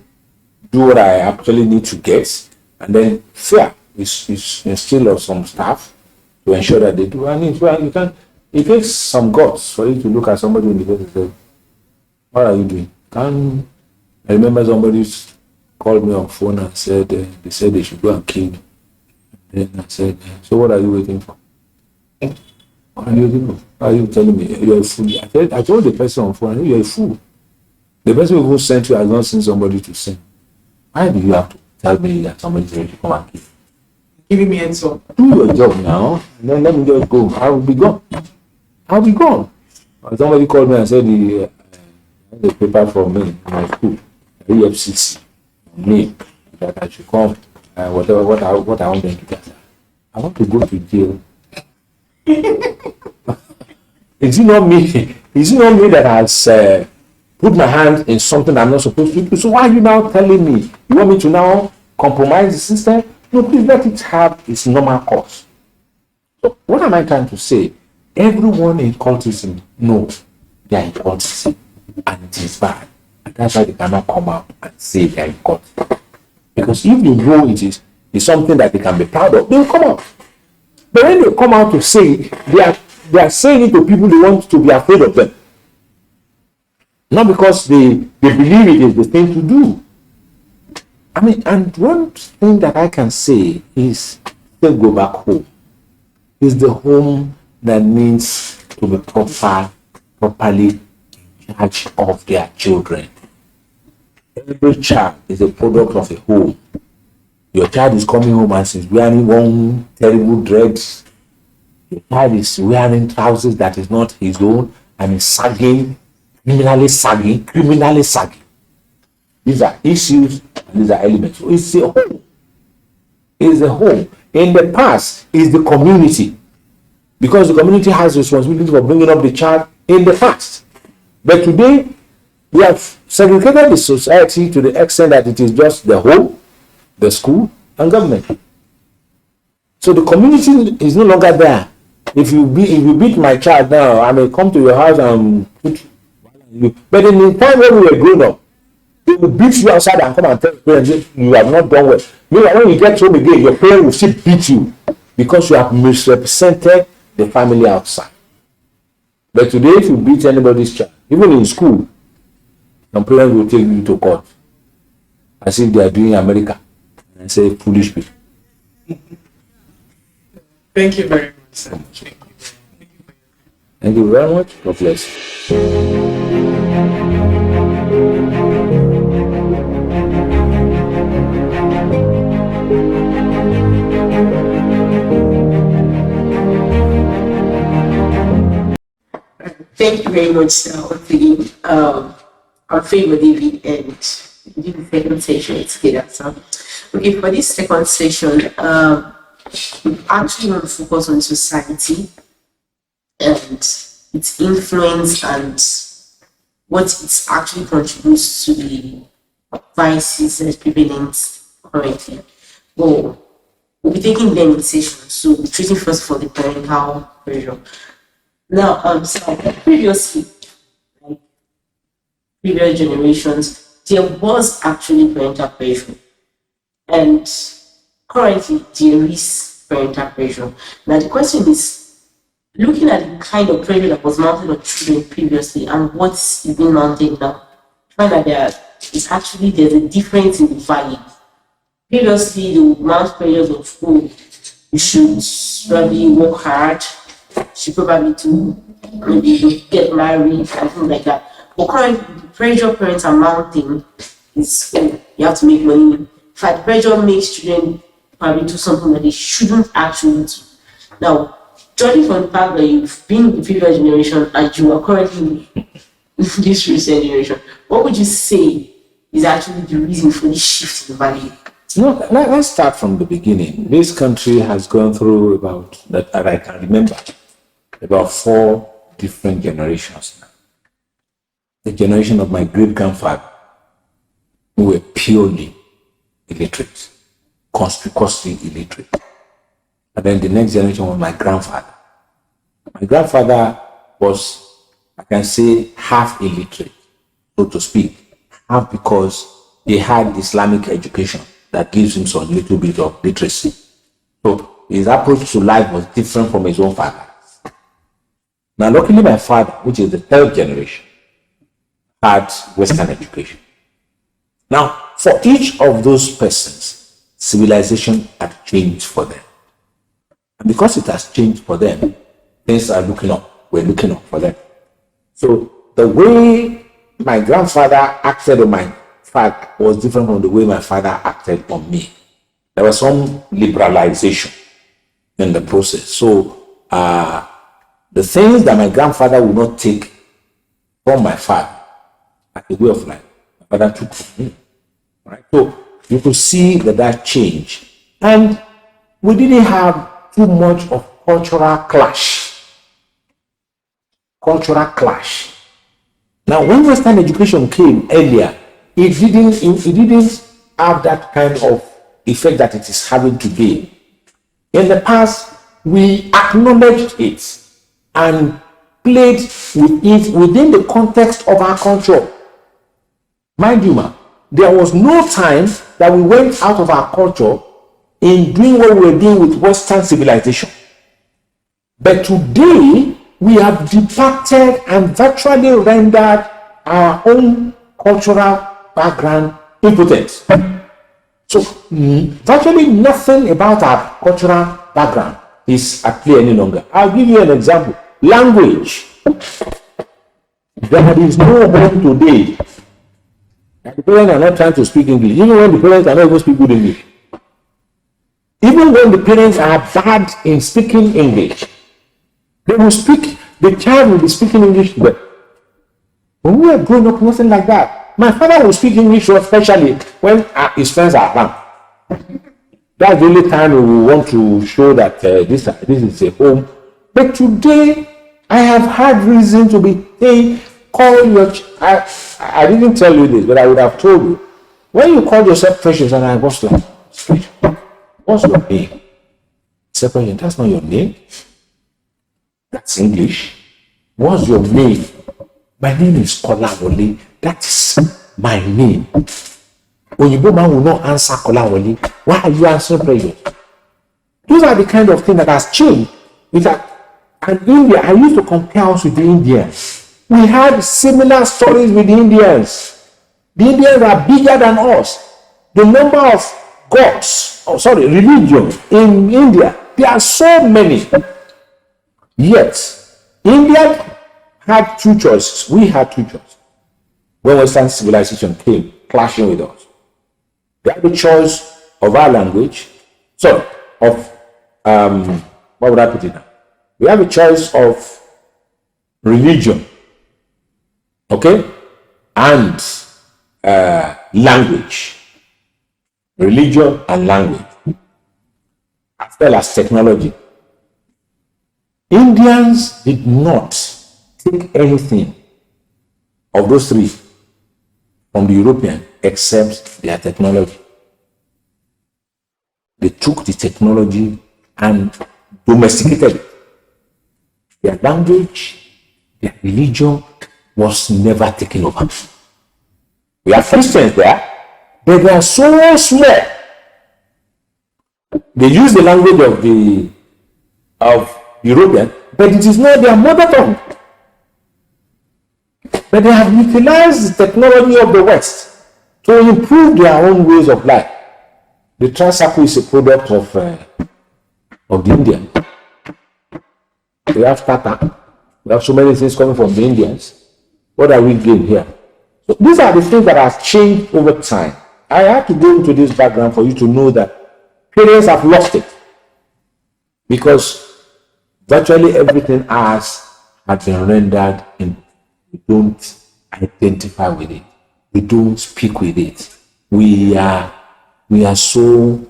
do what I actually need to get, and then fear is instill of some staff to ensure that they do. And it takes some guts for you to look at somebody in the face and say, "What are you doing?" I remember somebody called me on phone and said they said they should go and kill me. Then I said, "So what are you waiting for? What are you waiting for? Why are you telling me you're a fool?" I told the person on phone, "You're a fool. The person who sent you has not seen somebody to send. Why do you have to tell me that somebody's ready to come and kill? Giving me answer. Do your job now, and then let me just go. I will be gone. And somebody called me and said the paper from me in my school, EFCC, me, that I should come. What I want them to do. I want to go to jail. Is it not me? Is it not me that has put my hand in something I'm not supposed to do? So why are you now telling me? You want me to now compromise the system? No, please let it have its normal course. So what am I trying to say? Everyone in cultism knows they are in cultism, and it is bad. And that's why they cannot come out and say they are in cultism. Because if you know it's something that they can be proud of, they will come out. But when they come out to say it, they are saying it to people they want to be afraid of them. Not because they believe it is the thing to do. I mean, and one thing that I can say is still go back home. Is the home that needs to be properly in charge of their children. Every child is a product of a home. Your child is coming home and is wearing one terrible dress. Your child is wearing trousers that is not his own and is sagging, criminally sagging. These are issues and these are elements. So it's a home. It's a home. In the past, it's the community. Because the community has responsibility for bringing up the child in the past. But today, we have segregated the society to the extent that it is just the home, the school, and government. So the community is no longer there. If you beat my child now, I may come to your house and put you. But in the time when we were growing up, they will beat you outside and come and tell your parents you have not done well. Meanwhile, when you get home again, your parents will still beat you because you have misrepresented the family outside. But today, if you beat anybody's child, even in school, some parents will take you to court as if they are doing America and say foolish people. Thank you very much, sir. Thank you very much. God bless. Thank you very much, sir. Once again, our favorite David, and do the second session together. So, okay, for this second session, we actually want to focus on society and its influence and what it actually contributes to the vices that's prevalent currently. Well, we'll be taking them in sessions. So, we're treating first for the parental pressure. Now, so previously, like previous generations, there was actually parental pressure, and currently there is parental pressure. Now, the question is, looking at the kind of pressure that was mounted on children previously and what's being mounted now, find that there's a difference in the value. Previously, the mount pressures of, oh, you should probably work hard. She probably to maybe get married and things like that. But currently, the pressure parents are mounting is, oh, you have to make money. In fact, pressure makes children probably do something that they shouldn't actually do. Now, judging from the fact that you've been in the previous generation and you are currently in this recent generation, what would you say is actually the reason for this shift in value? No, let's start from the beginning. This country has gone through about, that I can remember, about 4 different generations now. The generation of my great-grandfather, who were purely illiterate, conspicuously illiterate. And then the next generation was my grandfather. My grandfather was, I can say, half illiterate, so to speak, half because he had Islamic education that gives him some little bit of literacy. So his approach to life was different from his own father. Now, luckily, my father, which is the 3rd generation, had Western education. Now, for each of those persons, civilization had changed for them. And because it has changed for them, things are looking up. We're looking up for them. So the way my grandfather acted on my father was different from the way my father acted on me. There was some liberalization in the process. So, the things that my grandfather would not take from my father as a way of life, my father took from me. Right? So you could see that changed. And we didn't have too much of cultural clash. Now, when Western education came earlier, it didn't have that kind of effect that it is having today. In the past, we acknowledged it and played with it within the context of our culture. Mind you, there was no time that we went out of our culture in doing what we were doing with Western civilization. But today, we have departed and virtually rendered our own cultural background impotent. So virtually nothing about our cultural background is at play any longer. I'll give you an example. Language. There is no home today. The parents are not trying to speak English, even when the parents are not even speak good English. Even when the parents are bad in speaking English, they will speak, the child will be speaking English to them. When we were growing up, nothing like that. My father will speak English, especially when his friends are around. That's the only time we will want to show that this is a home. But today, I have had reason to be saying, call your I didn't tell you this, but I would have told you. When you call yourself Precious, and I was like, what's your name? Say, Precious, that's not your name. That's English. What's your name? My name is Kola. That's my name. Oyinbo man will not answer Kola. Why are you answering Precious? Those are the kind of things that has changed. In fact, and India, I used to compare us with the Indians. We had similar stories with the Indians. The Indians are bigger than us. The number of gods, religion in India, there are so many. Yet, India had two choices. We had two choices. When Western civilization came clashing with us, we had the choice of our language. What would I put it now? We have a choice of religion, okay, and language. Religion and language, as well as technology. Indians did not take anything of those three from the European except their technology. They took the technology and domesticated it. Their language, their religion was never taken over. We have Christians there, but they are so small. They use the language of European, but it is not their mother tongue. But they have utilized the technology of the West to improve their own ways of life. The Transaco is a product of the Indian. We have Tata. We have so many things coming from the Indians. What are we doing here? So these are the things that have changed over time. I have to go into this background for you to know that parents have lost it because virtually everything has been rendered in. We don't identify with it. We don't speak with it. We are so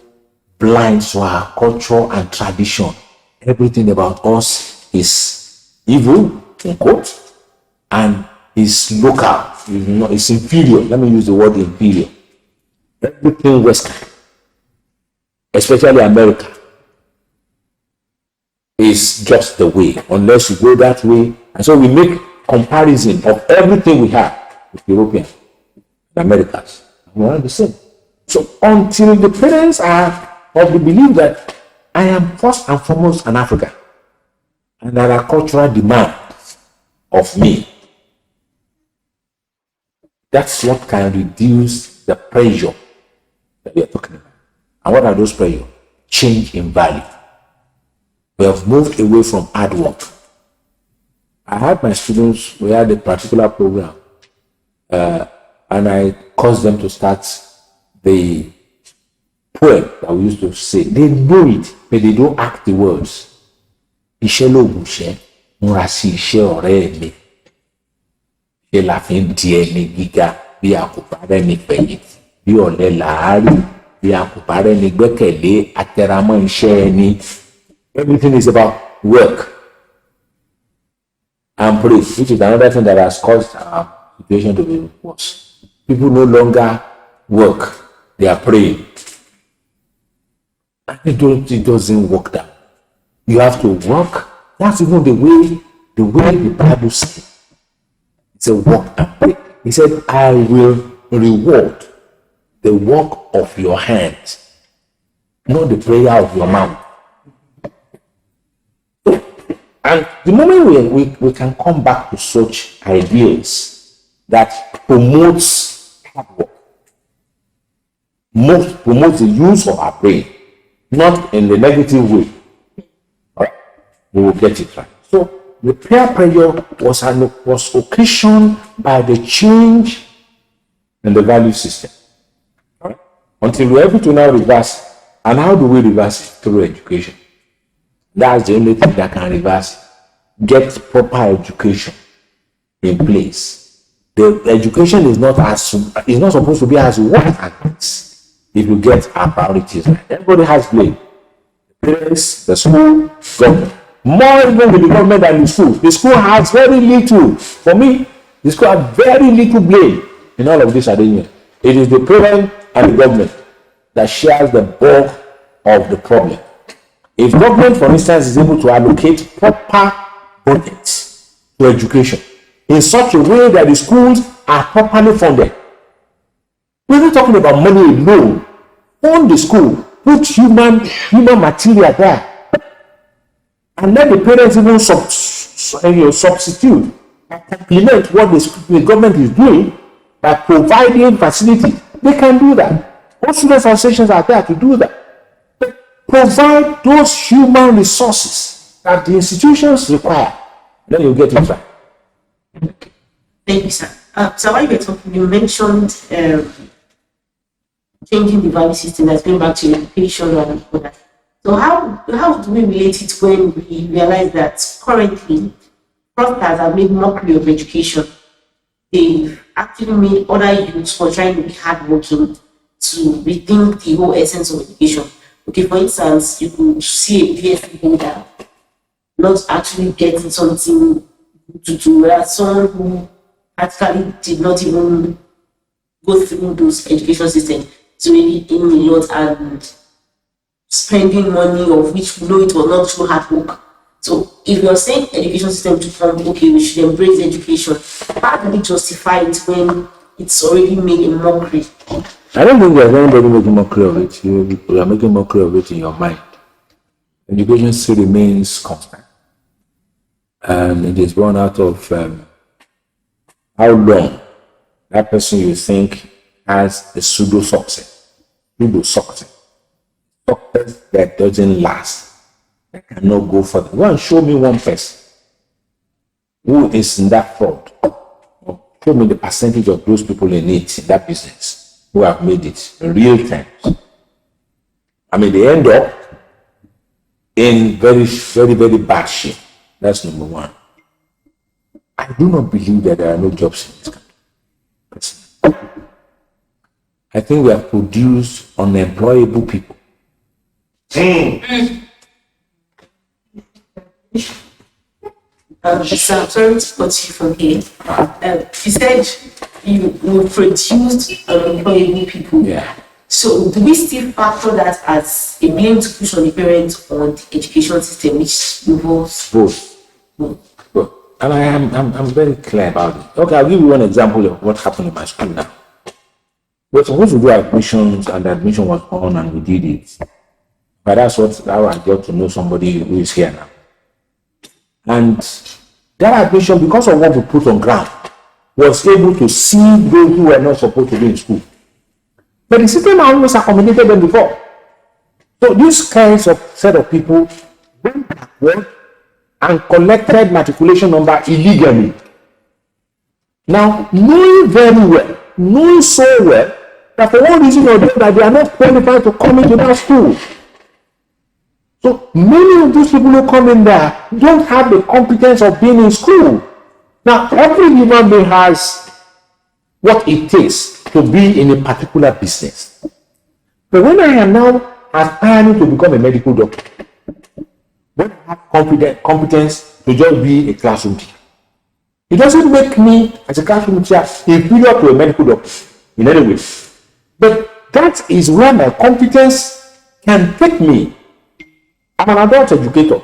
blind to our culture and tradition. Everything about us is evil, in quote, and is local. It's inferior. Let me use the word inferior. Everything Western, especially America, is just the way, unless you go that way. And so we make comparison of everything we have with European and Americans. We are the same. So until the parents are of the belief that I am first and foremost an African, and there are cultural demands of me, that's what can reduce the pressure that we are talking about. And what are those pressures? Change in value. We have moved away from hard work. I had my students, we had a particular program, and I caused them to start the poem that we used to say. They know it, but they don't act the words. Iṣẹ́ lóògùn iṣẹ́, múra sí iṣẹ́ ọ̀rẹ́ mi. Ṣé la fi ń di ẹni gíga bí a kò bá rẹ́ni fẹ̀yìntì, bí ọ̀lẹ làárí, bí a kò bá rẹ́ni gbẹ́kẹ̀lé atẹramọ́ iṣẹ́ ẹni. Everything is about work and pray, which is another thing that has caused our situation to be worse. People no longer work, they are praying. And it doesn't work that. You have to work. That's even the way the Bible says. It's a work and pray. He said, I will reward the work of your hands, not the prayer of your mouth. And the moment we can come back to such ideals that promotes hard work, promotes the use of our brain, not in the negative way. All right, we will get it right. So the peer pressure was occasioned by the change in the value system. All right, until we're able to now reverse. And how do we reverse it? Through education. That's the only thing that can reverse it. Get proper education in place. The education is not supposed to be as what it is if you get our priorities right. Everybody has blame. The parents, the school, government. More even with the government than the school. The school has very little. For me, the school has very little blame in all of this arrangement. It is the parent and the government that shares the bulk of the problem. If government, for instance, is able to allocate proper budgets to education in such a way that the schools are properly funded. We're not talking about money alone. Fund the school, put human material there, and let the parents even substitute and complement what the government is doing by providing facilities. They can do that. All student associations are there to do that. Provide those human resources that the institutions require. Then you get it right. Thank you, sir. So while you were talking, you mentioned changing the value system that's going back to education and all that. So how do we relate it when we realize that currently fraudsters have made mockery of education? They've actually made other youths for trying to be hardworking to rethink the whole essence of education. Okay, for instance, you could see a PhD holder not actually getting something to do, whereas someone who actually did not even go through those education systems, so maybe in a lot and spending money of which we know it was not through hard work. So if you're saying education system to come, okay, we should embrace education, how do we justify it when it's already made a mockery? I don't think there's anybody making mockery of it. You are making mockery of it in your mind. Education still remains constant. And it is born out of how long that person you think has a pseudo success that doesn't last, that cannot go further. Go and show me one person who is in that fraud, or show me the percentage of those people in it, in that business, who have made it in real terms. I mean, they end up in very, very, very bad shape. That's number one. I do not believe that there are no jobs in this country. I think we have produced unemployable people. So I'm sorry to cut you from here. You said you produced unemployable people. Yeah. So do we still factor that as a blame to push on the parents on the education system, which involves both? And I'm very clear about it. Okay, I'll give you one example of what happened in my school now. We're supposed to do admissions, and the admission was on, and we did it. But that's how I got to know somebody who is here now. And that admission, because of what we put on ground, was able to see those who were not supposed to be in school. But the system always accommodated them before. So these kinds of set of people went backward and collected matriculation number illegally. Now, knowing so well that for one reason or the other, they are not qualified to come into that school. So many of those people who come in there don't have the competence of being in school. Now, every human being has what it takes to be in a particular business. But when I am now aspiring to become a medical doctor, when I have competence to just be a classroom teacher, it doesn't make me as a classroom teacher inferior to a medical doctor in any way. But that is where my competence can take me. I'm an adult educator,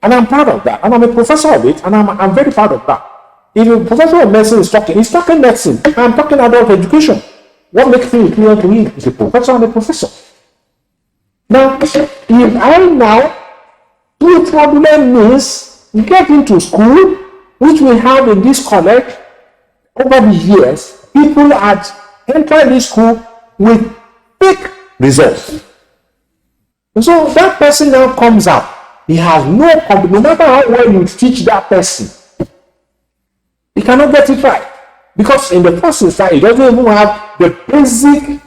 and I'm proud of that, and I'm a professor of it, and I'm very proud of that. If a professor of medicine is talking medicine, I'm talking adult education. What makes me clear to me is a professor and a professor. Now, if I now, through fraudulent means, get into school, which we have in this college, over the years, people had entered this school with fake results. And so that person now comes out. He has no competence. No matter how well you teach that person, he cannot get it right. Because in the first instance, he doesn't even have the basic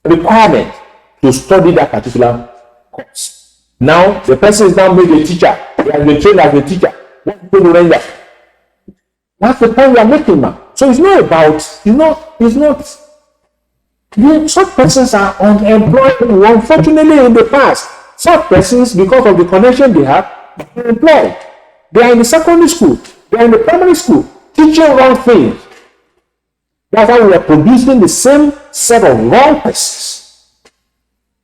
requirement to study that particular course. Now, the person is now made a teacher. He has been trained as a teacher. What people do that? That's the point we are making now. So it's not about, such persons are unemployed. Unfortunately, in the past, such persons, because of the connection they have, are employed. They are in the secondary school, they are in the primary school, teaching wrong things. That's why we are producing the same set of wrong persons.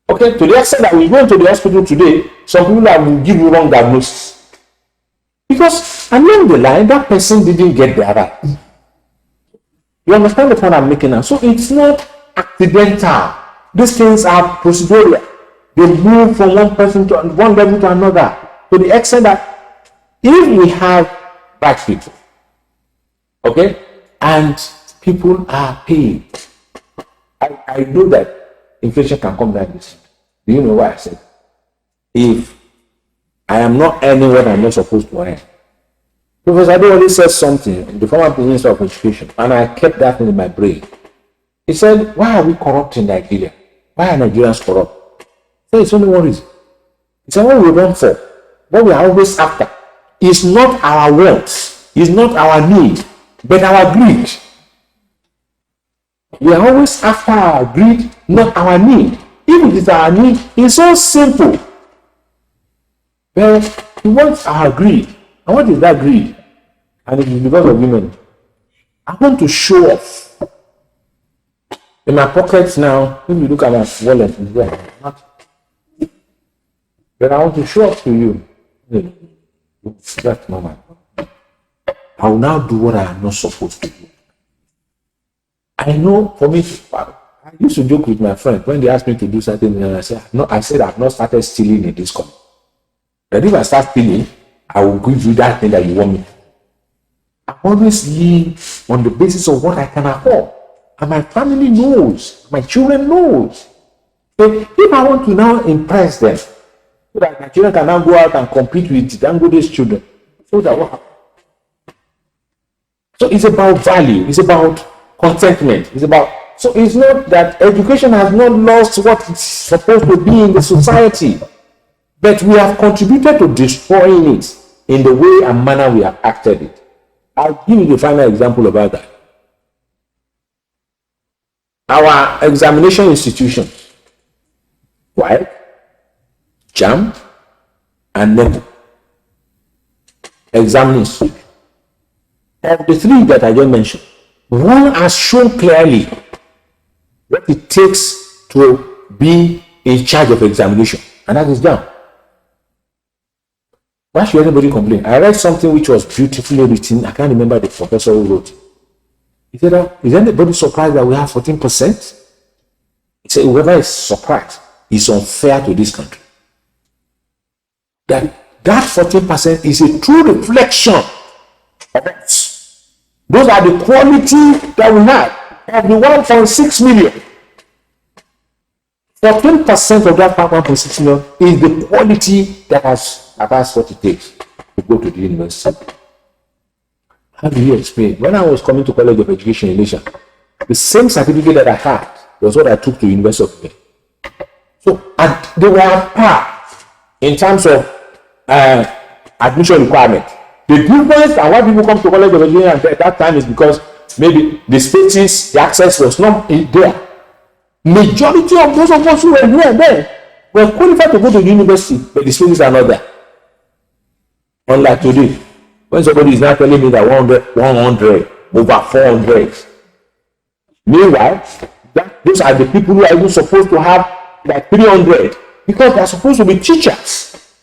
Okay, to the extent that we go into the hospital today, some people will give you wrong diagnosis. Because along the line, that person didn't get their right. You understand the point I'm making now? So it's not accidental. These things are procedural. They move from one person to one level to another. To the extent that if we have black people, okay, and people are paid, I know that inflation can come down this. Do you know why I said? If I am not earning what I'm not supposed to earn. Professor Ade always said something, the former Minister of Education, and I kept that in my brain. He said, why are we corrupt in Nigeria? Why are Nigerians corrupt? So it's only one reason. He said, what we run for, what we are always after, is not our wants, is not our need, but our greed. We are always after our greed, not our need. If it is our need, it's so simple. Well, he wants our greed. And what is that greed? And it is because of women. I want to show off. In my pockets now, if you look at my wallet, it's there. But I want to show off to you. That moment. I will now do what I am not supposed to do. I know for me, I used to joke with my friends when they asked me to do certain things, and I said I've not started stealing in this company. But if I start stealing, I will give you that thing that you want me. I always live on the basis of what I can afford. And my family knows, my children knows. But if I want to now impress them, so that my children can now go out and compete with Dangote's children, so that what happens? So it's about value, it's about contentment, so it's not that education has not lost what it's supposed to be in the society, but we have contributed to destroying it in the way and manner we have acted it. I'll give you the final example about that. Our examination institutions, WAEC, JAM, and NEPO, examining institutions. Of the three that I just mentioned, one has shown clearly what it takes to be in charge of examination, and that is JAM. Why should anybody complain? I read something which was beautifully written. I can't remember the professor who wrote it. He said, is anybody surprised that we have 14%? He said, whoever is surprised is unfair to this country. That 14% is a true reflection of us. Those are the quality that we have of the 1.6 million. 14% of that 1.6 million is the quality that has what it takes to go to the university. How do you explain? When I was coming to College of Education in Ilesa, the same certificate that I had was what I took to University of Ibadan. So, and they were at par in terms of admission requirement. The difference and why people come to College of Education at that time is because maybe the spaces, the access was not there. Majority of those of us who were here then were qualified to go to the university, but the spaces are not there. Unlike today, when somebody is now telling me that 100 over 400. Meanwhile, those are the people who are even supposed to have like 300 because they are supposed to be teachers.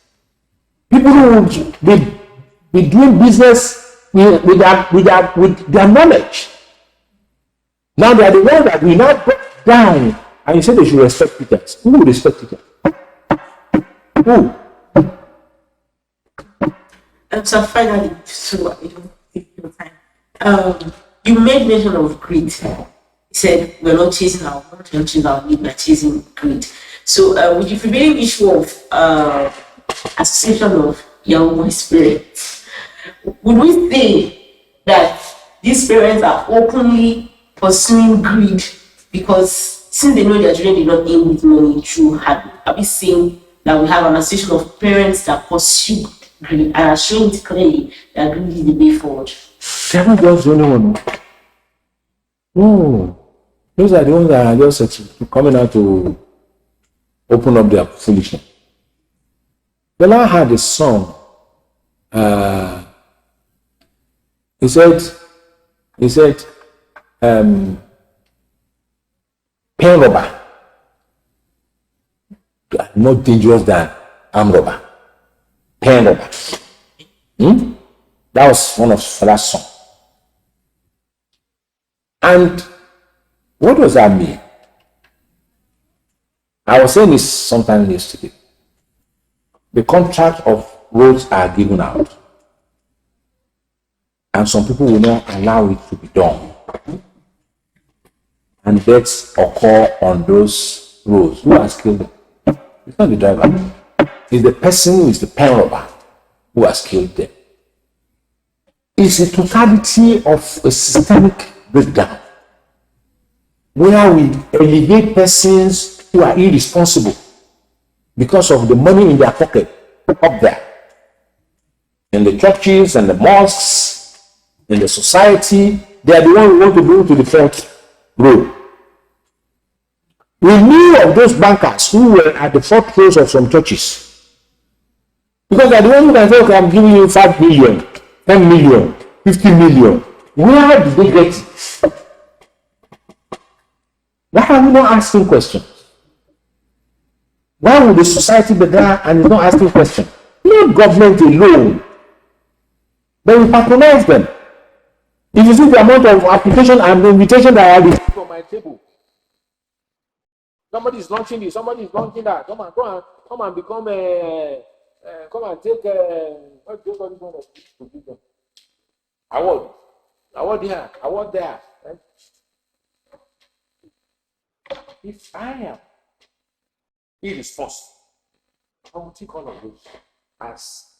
People who would be doing business with their knowledge. Now they are the ones that we now put down and you say they should respect teachers. Who will respect teachers? Who? So finally, so I don't take your time. You made mention of greed He said, we're not chasing our want, we're not chasing our need, we're chasing greed. So, with the prevailing issue of association of young spirits, would we say that these parents are openly pursuing greed because since they know their children did not aim with money through habit? Are we saying that we have an association of parents that pursue greed and are showing it clearly that greed is the way forward? They haven't just the only one. No. Those are the ones that are just coming out to open up their foolishness. Bella had a song. He said, pen robber are more dangerous than arm robber. Pen robber. That was one of Fella's songs. And what does that mean? I was saying this sometime yesterday. The contract of roads are given out, and some people will not allow it to be done. And deaths occur on those roads. Who has killed them? It's not the driver. It's the person who is the pen robber who has killed them. It's a totality of a systemic breakdown where we elevate persons who are irresponsible because of the money in their pocket up there. In the churches and the mosques, in the society, they are the ones who want to go to the fourth row. We knew of those bankers who were at the fourth rows of some churches. Because they are the ones who can say, okay, I'm giving you 5 million, 10 million, 50 million. Where did they get it? Why are we not asking questions? Why would the society be there and is not asking questions? Not government alone. But we patronize them. If you see the amount of application and invitation that I have on my table, somebody is launching this, somebody is launching that. Come and become come and take what do you call this one? Award here, award there. Right? If I am irresponsible, I will take all of those as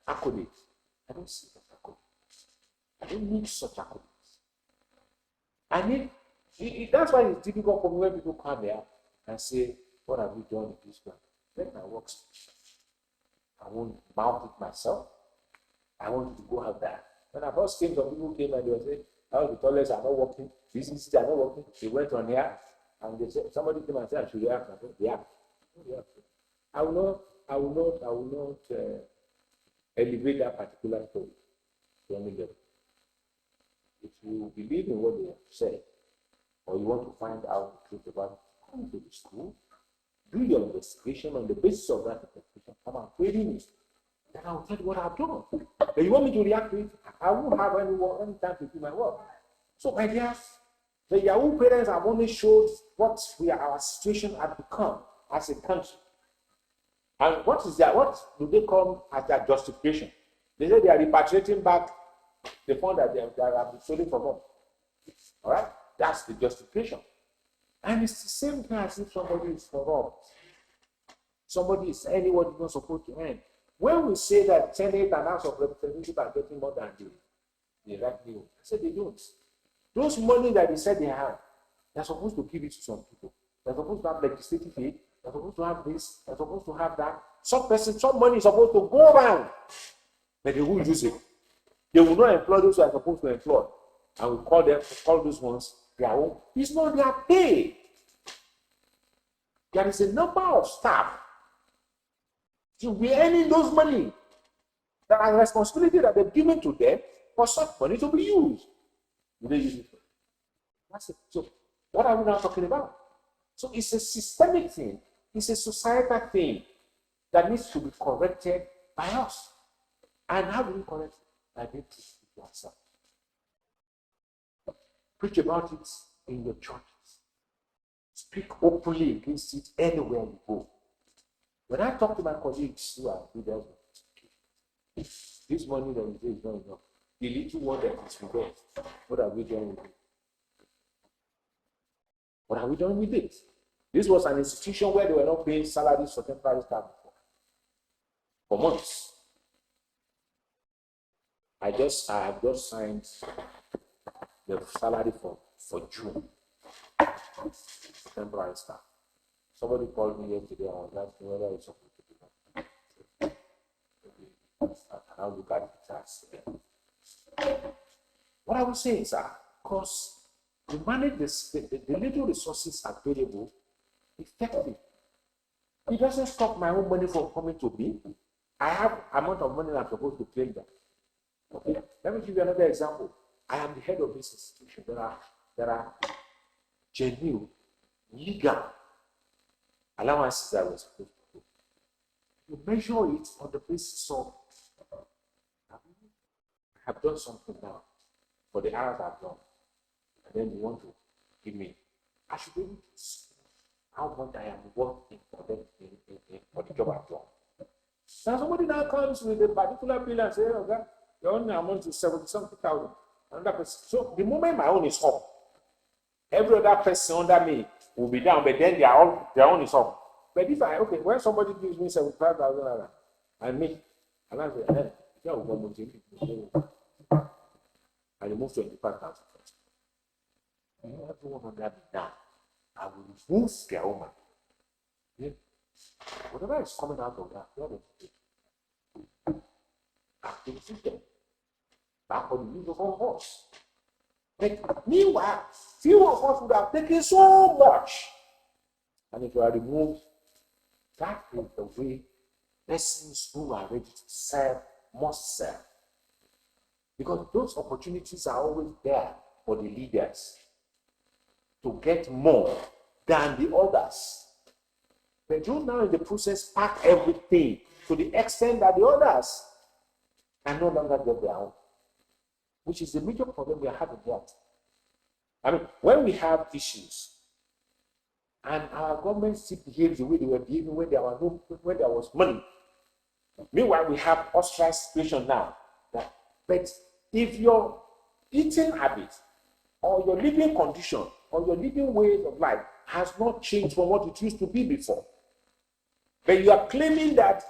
accolades. I don't see that accolades. I don't need such accolades. I need. That's why it's difficult for me when people come here and say, "What have we done in this plan?" Let my work speak. I won't mouth it myself. I want to go out there. When I first came, some people came and they were saying, "Oh, the toilets are not working. Businesses are not working." They went on here and they said, somebody came and said, "I should react." I said, "Yeah." I will not elevate that particular story to any level. If you believe in what they have said, or you want to find out the truth about it, come to the school, do your investigation on the basis of that investigation, come and query me. Then I will tell you what I've done. But you want me to react to it? I won't have any time to do my work. So, my dear, the Yahoo parents have only showed what our situation had become as a country. And what do they call as their justification? They say they are repatriating back the fund that they have been stolen from us. All right? That's the justification. And it's the same thing as if somebody is corrupt. Anyone is not supposed to earn. When we say that Senate and House of Representatives are getting more than the revenue, I said they don't. Those money that they said they have, they're supposed to give it to some people. They're supposed to have legislative aid. They're supposed to have this. They're supposed to have that. Some money is supposed to go around, but they won't use it. They will not employ those who are supposed to employ, and we call those ones their own. It's not their pay. There is a number of staff to be earning those money. There are responsibility that they've given to them for such money to be used. Do they use it? That's it. So, what are we now talking about? So, it's a systemic thing. It's a societal thing that needs to be corrected by us. And how do we correct it? By being truthful to ourselves. Preach about it in your churches. Speak openly against it anywhere you go. When I talk to my colleagues who are leaders, this money that we say is not enough. The little one that is with us, what are we doing with it? What have we done with it? This was an institution where they were not paying salaries for temporary staff for months. I have just signed the salary for June. Temporary staff. Somebody called me yesterday and was asking whether it's supposed to be done. And I'll look at it as what I would say is that because we manage the little resources available effectively. It doesn't stop my own money from coming to me. I have amount of money I'm supposed to claim that. Okay, let me give you another example. I am the head of this institution. There are genuine, legal allowances that I was supposed to do. You measure it on the basis of I have done something now for the hours I've done, and then you want to give me. I should be able to see how much I am working for them for the job I've done. Now somebody now comes with a particular bill and says, "Okay, your own amount is 70,000." Another person. So the moment my own is up, every other person under me will be down, but then their own is up. But if when somebody gives me 75,000 and me, and I say, "Hey, yeah, we're going to I remove 25,000. Everyone under me down. I will remove their own money. Yeah. Whatever is coming out of that, what is it? Activity them. Back on the use of our horse. But meanwhile, few of us would have taken so much. And if you are removed, that is the way persons who are ready to serve must serve. Because those opportunities are always there for the leaders to get more than the others. But you now in the process pack everything to the extent that the others can no longer get their own, which is the major problem we are having here. I mean, when we have issues and our government still behaves the way they were behaving when there was money. Meanwhile, we have ostracized situation now. But if your eating habit or your living condition or your living way of life has not changed from what it used to be before, but you are claiming that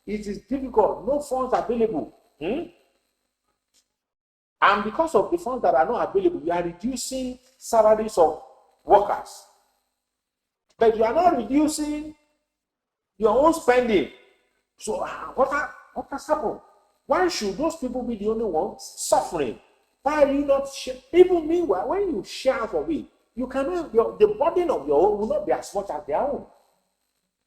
it is difficult, no funds available, and because of the funds that are not available, you are reducing salaries of workers, but you are not reducing your own spending. So what has happened? Why should those people be the only ones suffering? Why are you not even meanwhile, when you share for it, you cannot, the burden of your own will not be as much as their own.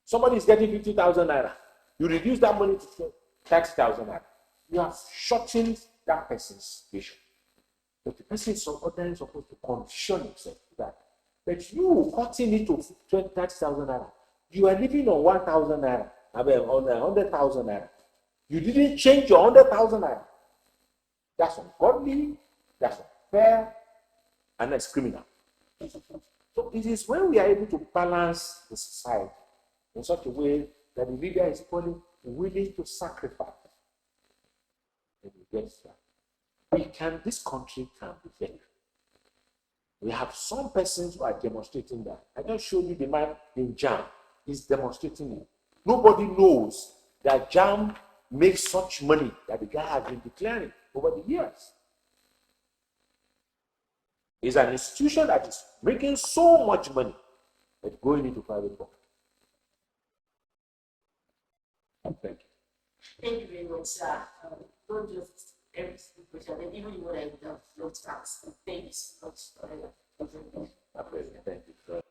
Somebody is getting 50,000 naira. You reduce that money to 30,000 naira. You are shortening that person's vision. But the person is ordinarily supposed to condition himself to that. But you cutting it to 30,000 naira. You are living on 1,000 naira. I mean, on 100,000 naira. You didn't change your 100,000 naira. That's ungodly, that's unfair, and that's criminal. So it is when we are able to balance the society in such a way that the leader is willing to sacrifice. And we get that. This country can be better. We have some persons who are demonstrating that. I just showed you the man in JAM. He's demonstrating it. Nobody knows that JAM makes such money that the guy has been declaring over the years. It's an institution that is making so much money but going into private pocket. Thank you. Thank you very much, sir. Not just every single question, but even what I would have loved to ask. Thank you so much. Thank you.